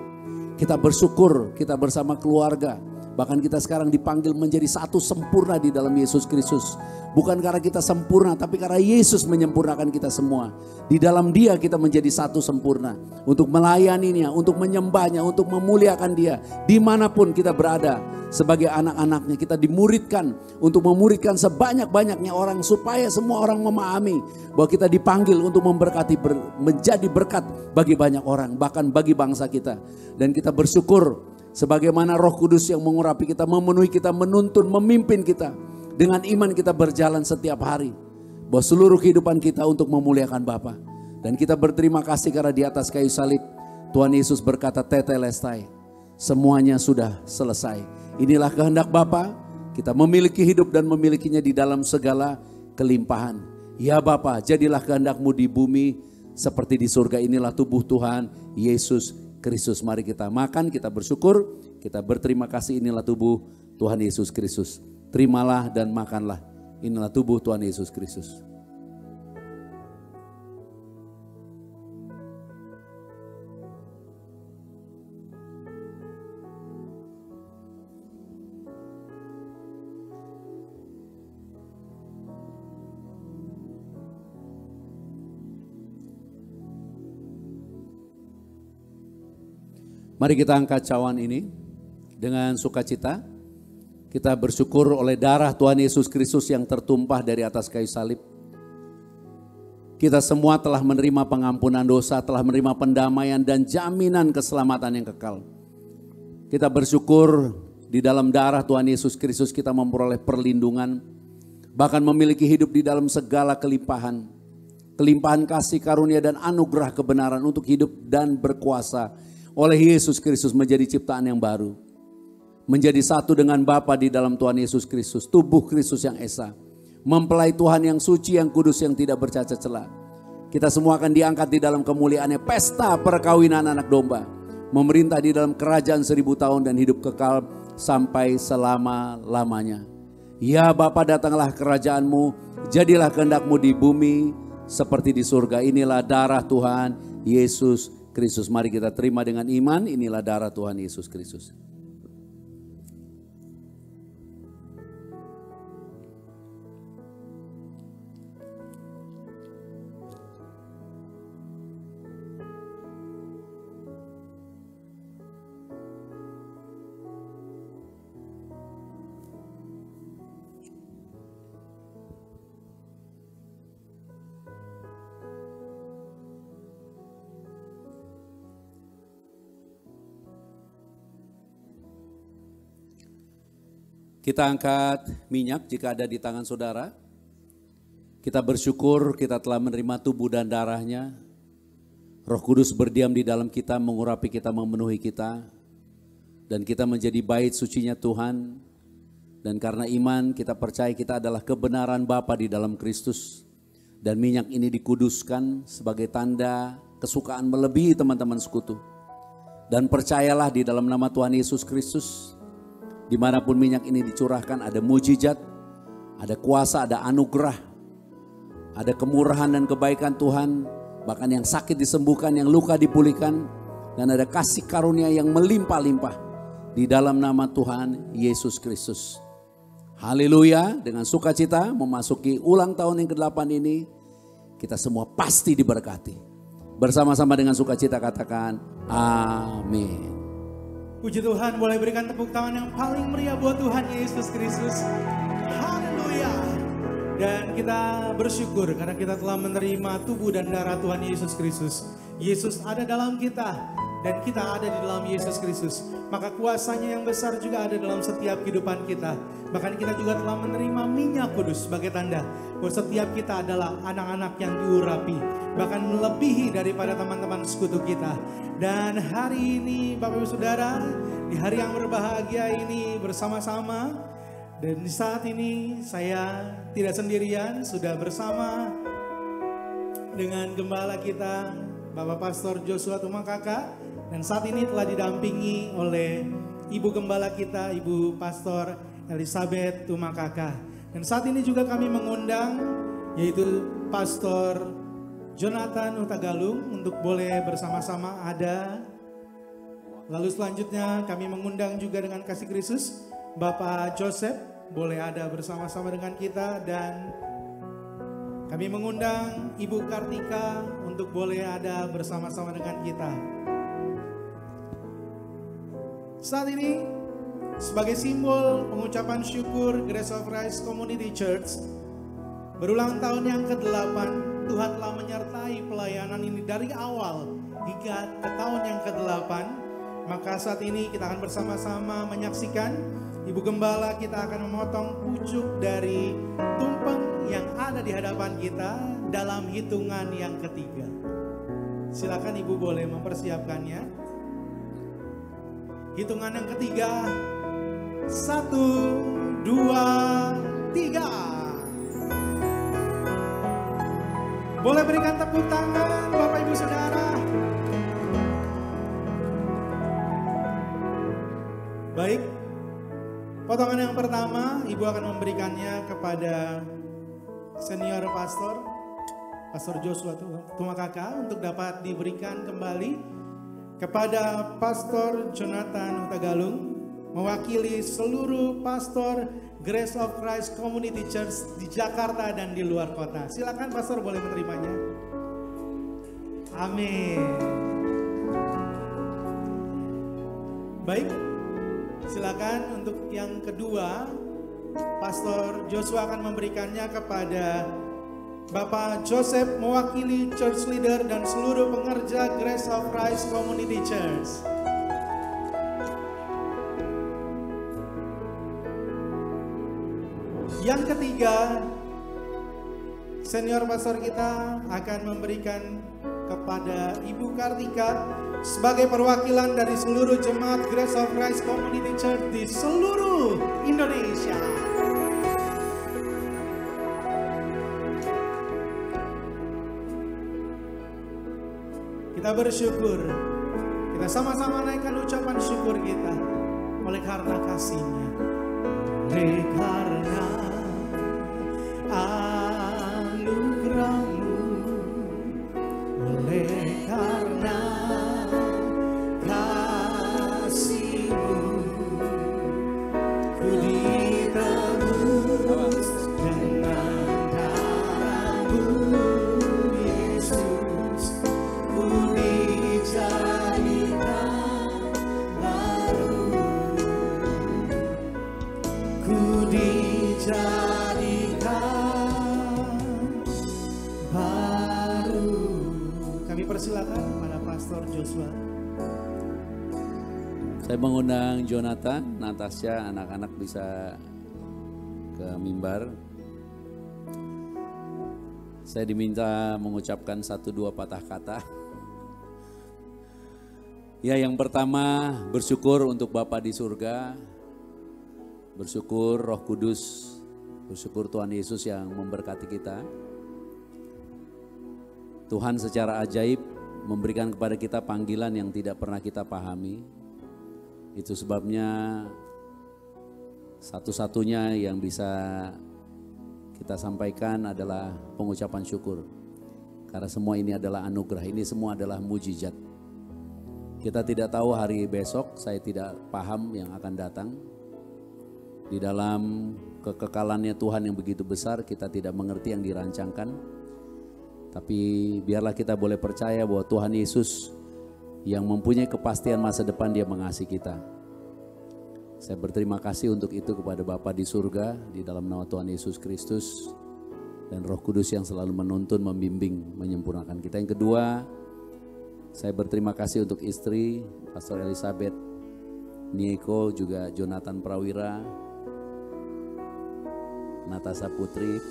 Kita bersyukur, kita bersama keluarga. Bahkan kita sekarang dipanggil menjadi satu sempurna di dalam Yesus Kristus. Bukan karena kita sempurna, tapi karena Yesus menyempurnakan kita semua. Di dalam Dia kita menjadi satu sempurna. Untuk melayaninya, untuk menyembahnya, untuk memuliakan Dia. Dimanapun kita berada sebagai anak-anaknya, kita dimuridkan untuk memuridkan sebanyak-banyaknya orang. Supaya semua orang memahami bahwa kita dipanggil untuk memberkati, menjadi berkat bagi banyak orang. Bahkan bagi bangsa kita. Dan kita bersyukur sebagaimana Roh Kudus yang mengurapi kita, memenuhi kita, menuntun, memimpin kita. Dengan iman kita berjalan setiap hari. Bahwa seluruh kehidupan kita untuk memuliakan Bapa. Dan kita berterima kasih karena di atas kayu salib Tuhan Yesus berkata, tetelestai, semuanya sudah selesai. Inilah kehendak Bapa, kita memiliki hidup dan memilikinya di dalam segala kelimpahan. Ya Bapa, jadilah kehendak-Mu di bumi seperti di surga inilah tubuh Tuhan Yesus Kristus. Mari kita makan, kita bersyukur, kita berterima kasih, inilah tubuh Tuhan Yesus Kristus. Terimalah dan makanlah, inilah tubuh Tuhan Yesus Kristus. Mari kita angkat cawan ini dengan sukacita. Kita bersyukur oleh darah Tuhan Yesus Kristus yang tertumpah dari atas kayu salib. Kita semua telah menerima pengampunan dosa, telah menerima pendamaian dan jaminan keselamatan yang kekal. Kita bersyukur di dalam darah Tuhan Yesus Kristus kita memperoleh perlindungan, bahkan memiliki hidup di dalam segala kelimpahan. Kelimpahan kasih karunia dan anugerah kebenaran untuk hidup dan berkuasa oleh Yesus Kristus menjadi ciptaan yang baru. Menjadi satu dengan Bapa di dalam Tuhan Yesus Kristus. Tubuh Kristus yang esa. Mempelai Tuhan yang suci, yang kudus, yang tidak bercacat celah. Kita semua akan diangkat di dalam kemuliaannya. Pesta perkawinan anak domba. Memerintah di dalam kerajaan 1000 tahun dan hidup kekal sampai selama-lamanya. Ya Bapa, datanglah kerajaanmu. Jadilah kehendak-mu di bumi seperti di surga. Inilah darah Tuhan Yesus Kristus. Mari kita terima dengan iman, inilah darah Tuhan Yesus Kristus. Kita angkat minyak jika ada di tangan saudara. Kita bersyukur kita telah menerima tubuh dan darahnya. Roh Kudus berdiam di dalam kita, mengurapi kita, memenuhi kita. Dan kita menjadi bait sucinya Tuhan. Dan karena iman kita percaya kita adalah kebenaran Bapa di dalam Kristus. Dan minyak ini dikuduskan sebagai tanda kesukaan melebihi teman-teman sekutu. Dan percayalah di dalam nama Tuhan Yesus Kristus. Dimanapun minyak ini dicurahkan ada mujizat, ada kuasa, ada anugerah, ada kemurahan dan kebaikan Tuhan. Bahkan yang sakit disembuhkan, yang luka dipulihkan. Dan ada kasih karunia yang melimpah-limpah di dalam nama Tuhan Yesus Kristus. Haleluya, dengan sukacita memasuki ulang tahun yang ke-8 ini. Kita semua pasti diberkati. Bersama-sama dengan sukacita katakan amin. Puji Tuhan, boleh berikan tepuk tangan yang paling meriah buat Tuhan Yesus Kristus. Haleluya. Dan kita bersyukur karena kita telah menerima tubuh dan darah Tuhan Yesus Kristus. Yesus ada dalam kita dan kita ada di dalam Yesus Kristus. Maka kuasanya yang besar juga ada dalam setiap kehidupan kita. Bahkan kita juga telah menerima minyak kudus sebagai tanda bahwa setiap kita adalah anak-anak yang diurapi. Bahkan melebihi daripada teman-teman sekutu kita. Dan hari ini Bapak Ibu Saudara, di hari yang berbahagia ini bersama-sama. Dan di saat ini saya tidak sendirian, sudah bersama dengan gembala kita Bapak Pastor Joshua Tumakaka. Dan saat ini telah didampingi oleh Ibu Gembala kita, Ibu Pastor Elizabeth Tumakaka. Dan saat ini juga kami mengundang yaitu Pastor Jonathan Utagalung untuk boleh bersama-sama ada. Lalu selanjutnya kami mengundang juga dengan kasih Kristus Bapak Joseph boleh ada bersama-sama dengan kita. Dan kami mengundang Ibu Kartika untuk boleh ada bersama-sama dengan kita. Saat ini sebagai simbol pengucapan syukur Grace of Christ Community Church berulang tahun yang ke-8, Tuhan telah menyertai pelayanan ini dari awal hingga ke tahun yang ke-8. Maka saat ini kita akan bersama-sama menyaksikan Ibu Gembala kita akan memotong pucuk dari tumpeng yang ada di hadapan kita dalam hitungan yang ketiga. Silakan Ibu boleh mempersiapkannya. Hitungan yang ketiga, 1, 2, 3. Boleh berikan tepuk tangan Bapak Ibu akan memberikannya kepada senior pastor, Pastor Joshua Tumakaka, untuk dapat diberikan kembali kepada Pastor Jonathan Hutagalung, mewakili seluruh pastor Grace of Christ Community Church di Jakarta dan di luar kota. Silakan Pastor, boleh menerimanya. Amin. Baik, silakan untuk yang kedua, Pastor Joshua akan memberikannya kepada Bapak Joseph, mewakili church leader dan seluruh pengerja Grace of Christ Community Church. Yang ketiga, senior pastor kita akan memberikan kepada Ibu Kartika sebagai perwakilan dari seluruh jemaat Grace of Christ Community Church di seluruh Indonesia. Kita bersyukur, kita sama-sama naikkan ucapan syukur kita oleh karena kasih-Nya, oleh karena anugerah-Mu, oleh karena kasih-Mu, ku ditebus dengan darah-Mu, Yesus, ku dijadikan baru, ku dijadikan baru. Kami persilakan pada Pastor Joshua. Saya mengundang Jonathan, Natasha, anak-anak bisa ke mimbar. Saya diminta mengucapkan 1-2 patah kata. Ya, yang pertama bersyukur untuk Bapa di surga, bersyukur Roh Kudus, bersyukur Tuhan Yesus yang memberkati kita. Tuhan secara ajaib memberikan kepada kita panggilan yang tidak pernah kita pahami. Itu sebabnya satu-satunya yang bisa kita sampaikan adalah pengucapan syukur. Karena semua ini adalah anugerah, ini semua adalah mujizat. Kita tidak tahu hari besok, saya tidak paham yang akan datang. Di dalam kekekalannya Tuhan yang begitu besar, kita tidak mengerti yang dirancangkan. Tapi biarlah kita boleh percaya bahwa Tuhan Yesus yang mempunyai kepastian masa depan, Dia mengasihi kita. Saya berterima kasih untuk itu kepada Bapa di surga, di dalam nama Tuhan Yesus Kristus, dan Roh Kudus yang selalu menuntun, membimbing, menyempurnakan kita. Yang kedua, saya berterima kasih untuk istri, Pastor Elizabeth Nieko, juga Jonathan Prawira, Natasha Putri.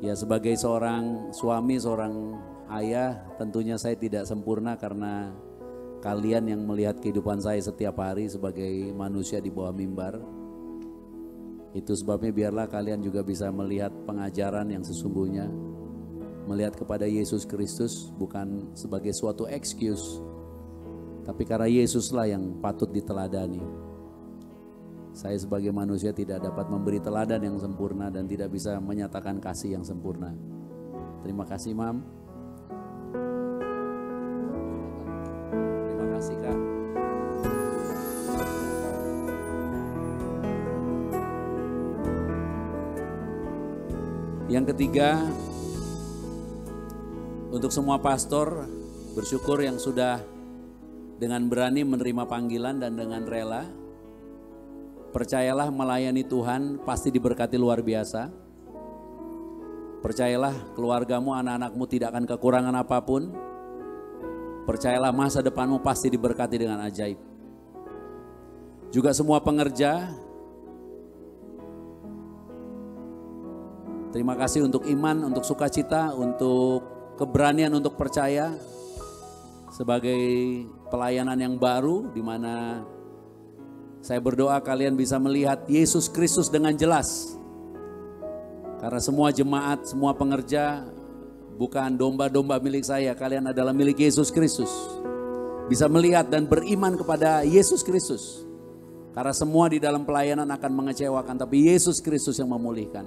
Ya, sebagai seorang suami, seorang ayah, tentunya saya tidak sempurna karena kalian yang melihat kehidupan saya setiap hari sebagai manusia di bawah mimbar. Itu sebabnya biarlah kalian juga bisa melihat pengajaran yang sesungguhnya. Melihat kepada Yesus Kristus bukan sebagai suatu excuse, tapi karena Yesuslah yang patut diteladani. Saya sebagai manusia tidak dapat memberi teladan yang sempurna dan tidak bisa menyatakan kasih yang sempurna. Terima kasih, Mam. Terima kasih, Kak. Yang ketiga, untuk semua pastor, bersyukur yang sudah dengan berani menerima panggilan dan dengan rela. Percayalah, melayani Tuhan pasti diberkati luar biasa. Percayalah, keluargamu, anak-anakmu tidak akan kekurangan apapun. Percayalah, masa depanmu pasti diberkati dengan ajaib. Juga semua pengerja, terima kasih untuk iman, untuk sukacita, untuk keberanian untuk percaya sebagai pelayanan yang baru, di mana saya berdoa kalian bisa melihat Yesus Kristus dengan jelas. Karena semua jemaat, semua pengerja bukan domba-domba milik saya, kalian adalah milik Yesus Kristus. Bisa melihat dan beriman kepada Yesus Kristus. Karena semua di dalam pelayanan akan mengecewakan, tapi Yesus Kristus yang memulihkan.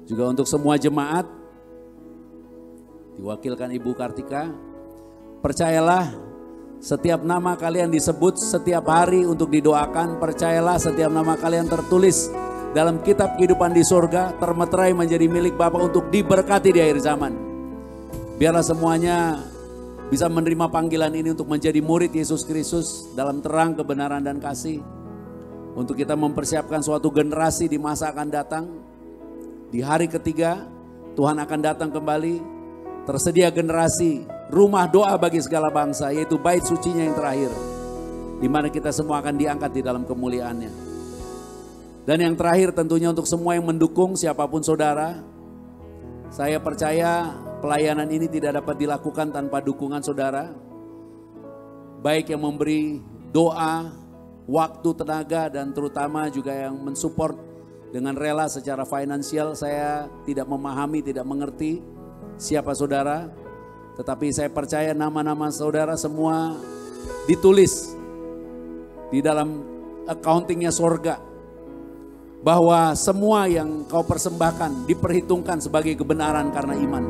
Juga untuk semua jemaat, diwakilkan Ibu Kartika, percayalah setiap nama kalian disebut setiap hari untuk didoakan. Percayalah setiap nama kalian tertulis dalam kitab kehidupan di surga, termeterai menjadi milik Bapa untuk diberkati di akhir zaman. Biarlah semuanya bisa menerima panggilan ini untuk menjadi murid Yesus Kristus dalam terang kebenaran dan kasih. Untuk kita mempersiapkan suatu generasi di masa akan datang. Di hari ketiga Tuhan akan datang kembali. Tersedia generasi rumah doa bagi segala bangsa, yaitu bait sucinya yang terakhir, di mana kita semua akan diangkat di dalam kemuliaannya. Dan yang terakhir tentunya untuk semua yang mendukung siapapun saudara, saya percaya pelayanan ini tidak dapat dilakukan tanpa dukungan saudara. Baik yang memberi doa, waktu, tenaga, dan terutama juga yang mensupport dengan rela secara finansial. Saya tidak memahami, tidak mengerti siapa saudara. Tetapi saya percaya nama-nama saudara semua ditulis di dalam accountingnya sorga. Bahwa semua yang kau persembahkan diperhitungkan sebagai kebenaran karena iman.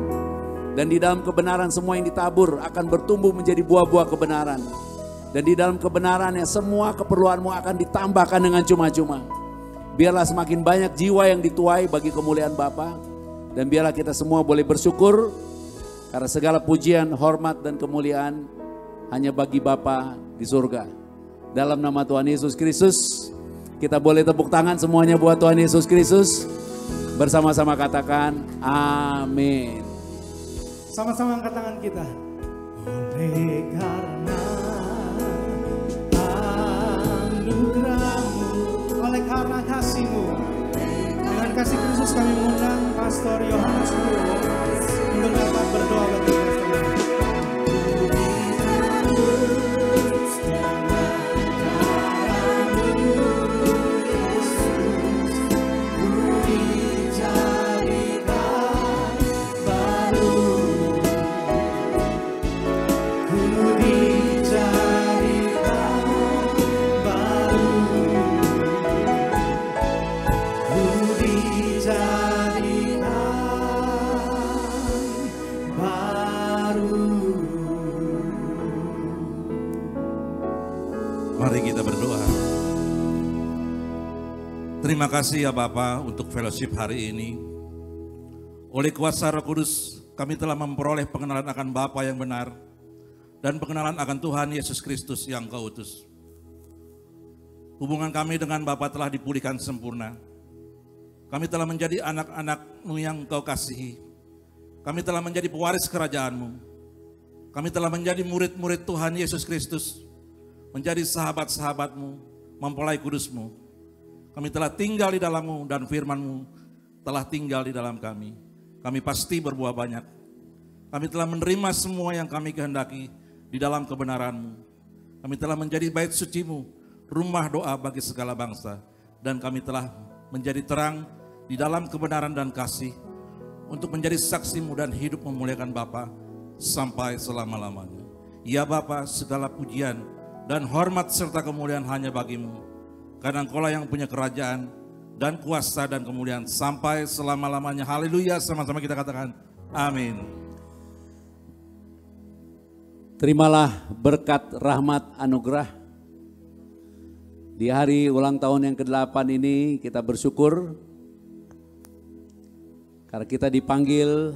Dan di dalam kebenaran semua yang ditabur akan bertumbuh menjadi buah-buah kebenaran. Dan di dalam kebenarannya semua keperluanmu akan ditambahkan dengan cuma-cuma. Biarlah semakin banyak jiwa yang dituai bagi kemuliaan Bapa. Dan biarlah kita semua boleh bersyukur karena segala pujian, hormat, dan kemuliaan hanya bagi Bapa di surga. Dalam nama Tuhan Yesus Kristus, kita boleh tepuk tangan semuanya buat Tuhan Yesus Kristus. Bersama-sama katakan amin. Sama-sama angkat tangan kita. Oleh karena anugerah-Mu, oleh karena kasih-Mu, dengan kasih Kristus kami mengundang Pastor Yohanes Purwo untuk dapat berdoa bagi kita semua. Mari kita berdoa. Terima kasih ya Bapa untuk fellowship hari ini. Oleh kuasa Roh Kudus kami telah memperoleh pengenalan akan Bapa yang benar dan pengenalan akan Tuhan Yesus Kristus yang Kau utus. Hubungan kami dengan Bapa telah dipulihkan sempurna. Kami telah menjadi anak-anak-Mu yang Kau kasihi. Kami telah menjadi pewaris kerajaan-Mu. Kami telah menjadi murid-murid Tuhan Yesus Kristus. Menjadi sahabat-sahabat-Mu, mempelai kudus-Mu. Kami telah tinggal di dalam-Mu dan firman-Mu telah tinggal di dalam kami. Kami pasti berbuah banyak. Kami telah menerima semua yang kami kehendaki di dalam kebenaran-Mu. Kami telah menjadi bait suci-Mu, rumah doa bagi segala bangsa. Dan kami telah menjadi terang di dalam kebenaran dan kasih untuk menjadi saksi-Mu dan hidup memuliakan Bapa sampai selama-lamanya. Ya Bapa, segala pujian dan hormat serta kemuliaan hanya bagi-Mu. Karena Engkau lah yang punya kerajaan dan kuasa dan kemuliaan sampai selama-lamanya. Haleluya, sama-sama kita katakan amin. Terimalah berkat rahmat anugerah. Di hari ulang tahun yang ke-8 ini kita bersyukur karena kita dipanggil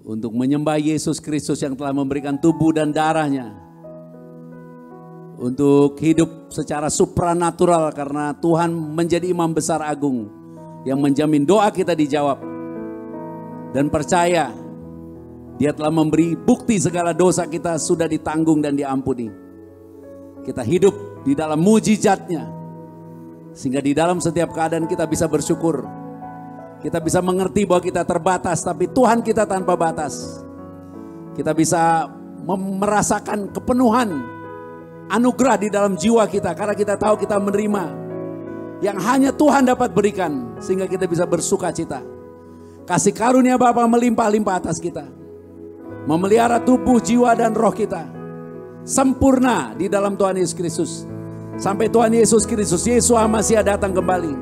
untuk menyembah Yesus Kristus yang telah memberikan tubuh dan darahnya untuk hidup secara supranatural, karena Tuhan menjadi imam besar agung yang menjamin doa kita dijawab. Dan percaya Dia telah memberi bukti segala dosa kita sudah ditanggung dan diampuni. Kita hidup di dalam mujizatnya, sehingga di dalam setiap keadaan kita bisa bersyukur. Kita bisa mengerti bahwa kita terbatas, tapi Tuhan kita tanpa batas. Kita bisa merasakan kepenuhan anugerah di dalam jiwa kita, karena kita tahu kita menerima yang hanya Tuhan dapat berikan, sehingga kita bisa bersuka cita. Kasih karunia Bapa melimpah-limpah atas kita, memelihara tubuh, jiwa, dan roh kita sempurna di dalam Tuhan Yesus Kristus, Sampai Tuhan Yesus Kristus, Yeshua Masiah datang kembali.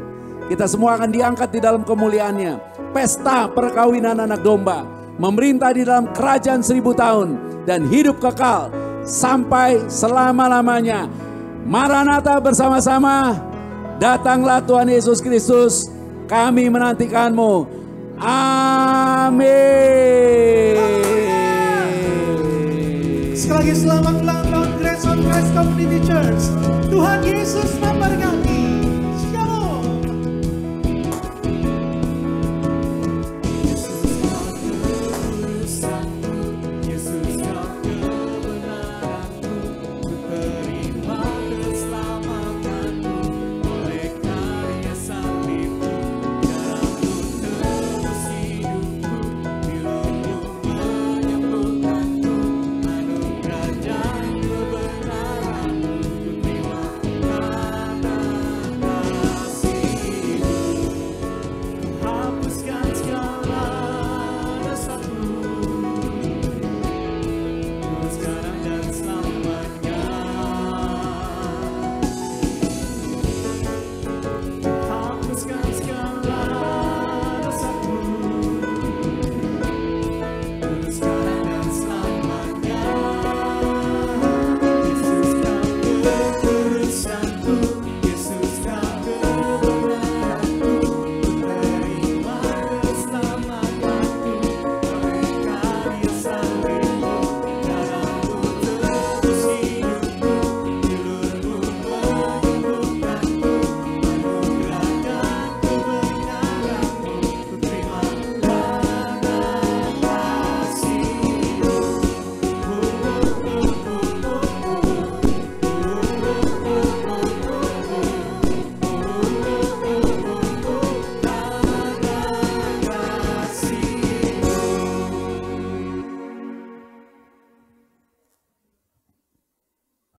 Kita semua akan diangkat di dalam kemuliaannya. Pesta perkawinan anak domba. Memerintah di dalam kerajaan 1000 tahun. Dan hidup kekal sampai selama-lamanya. Maranatha bersama-sama. Datanglah Tuhan Yesus Kristus. Kami menantikanmu. Amin. Sekali lagi selamat ulang tahun Grace of Christ Community Church.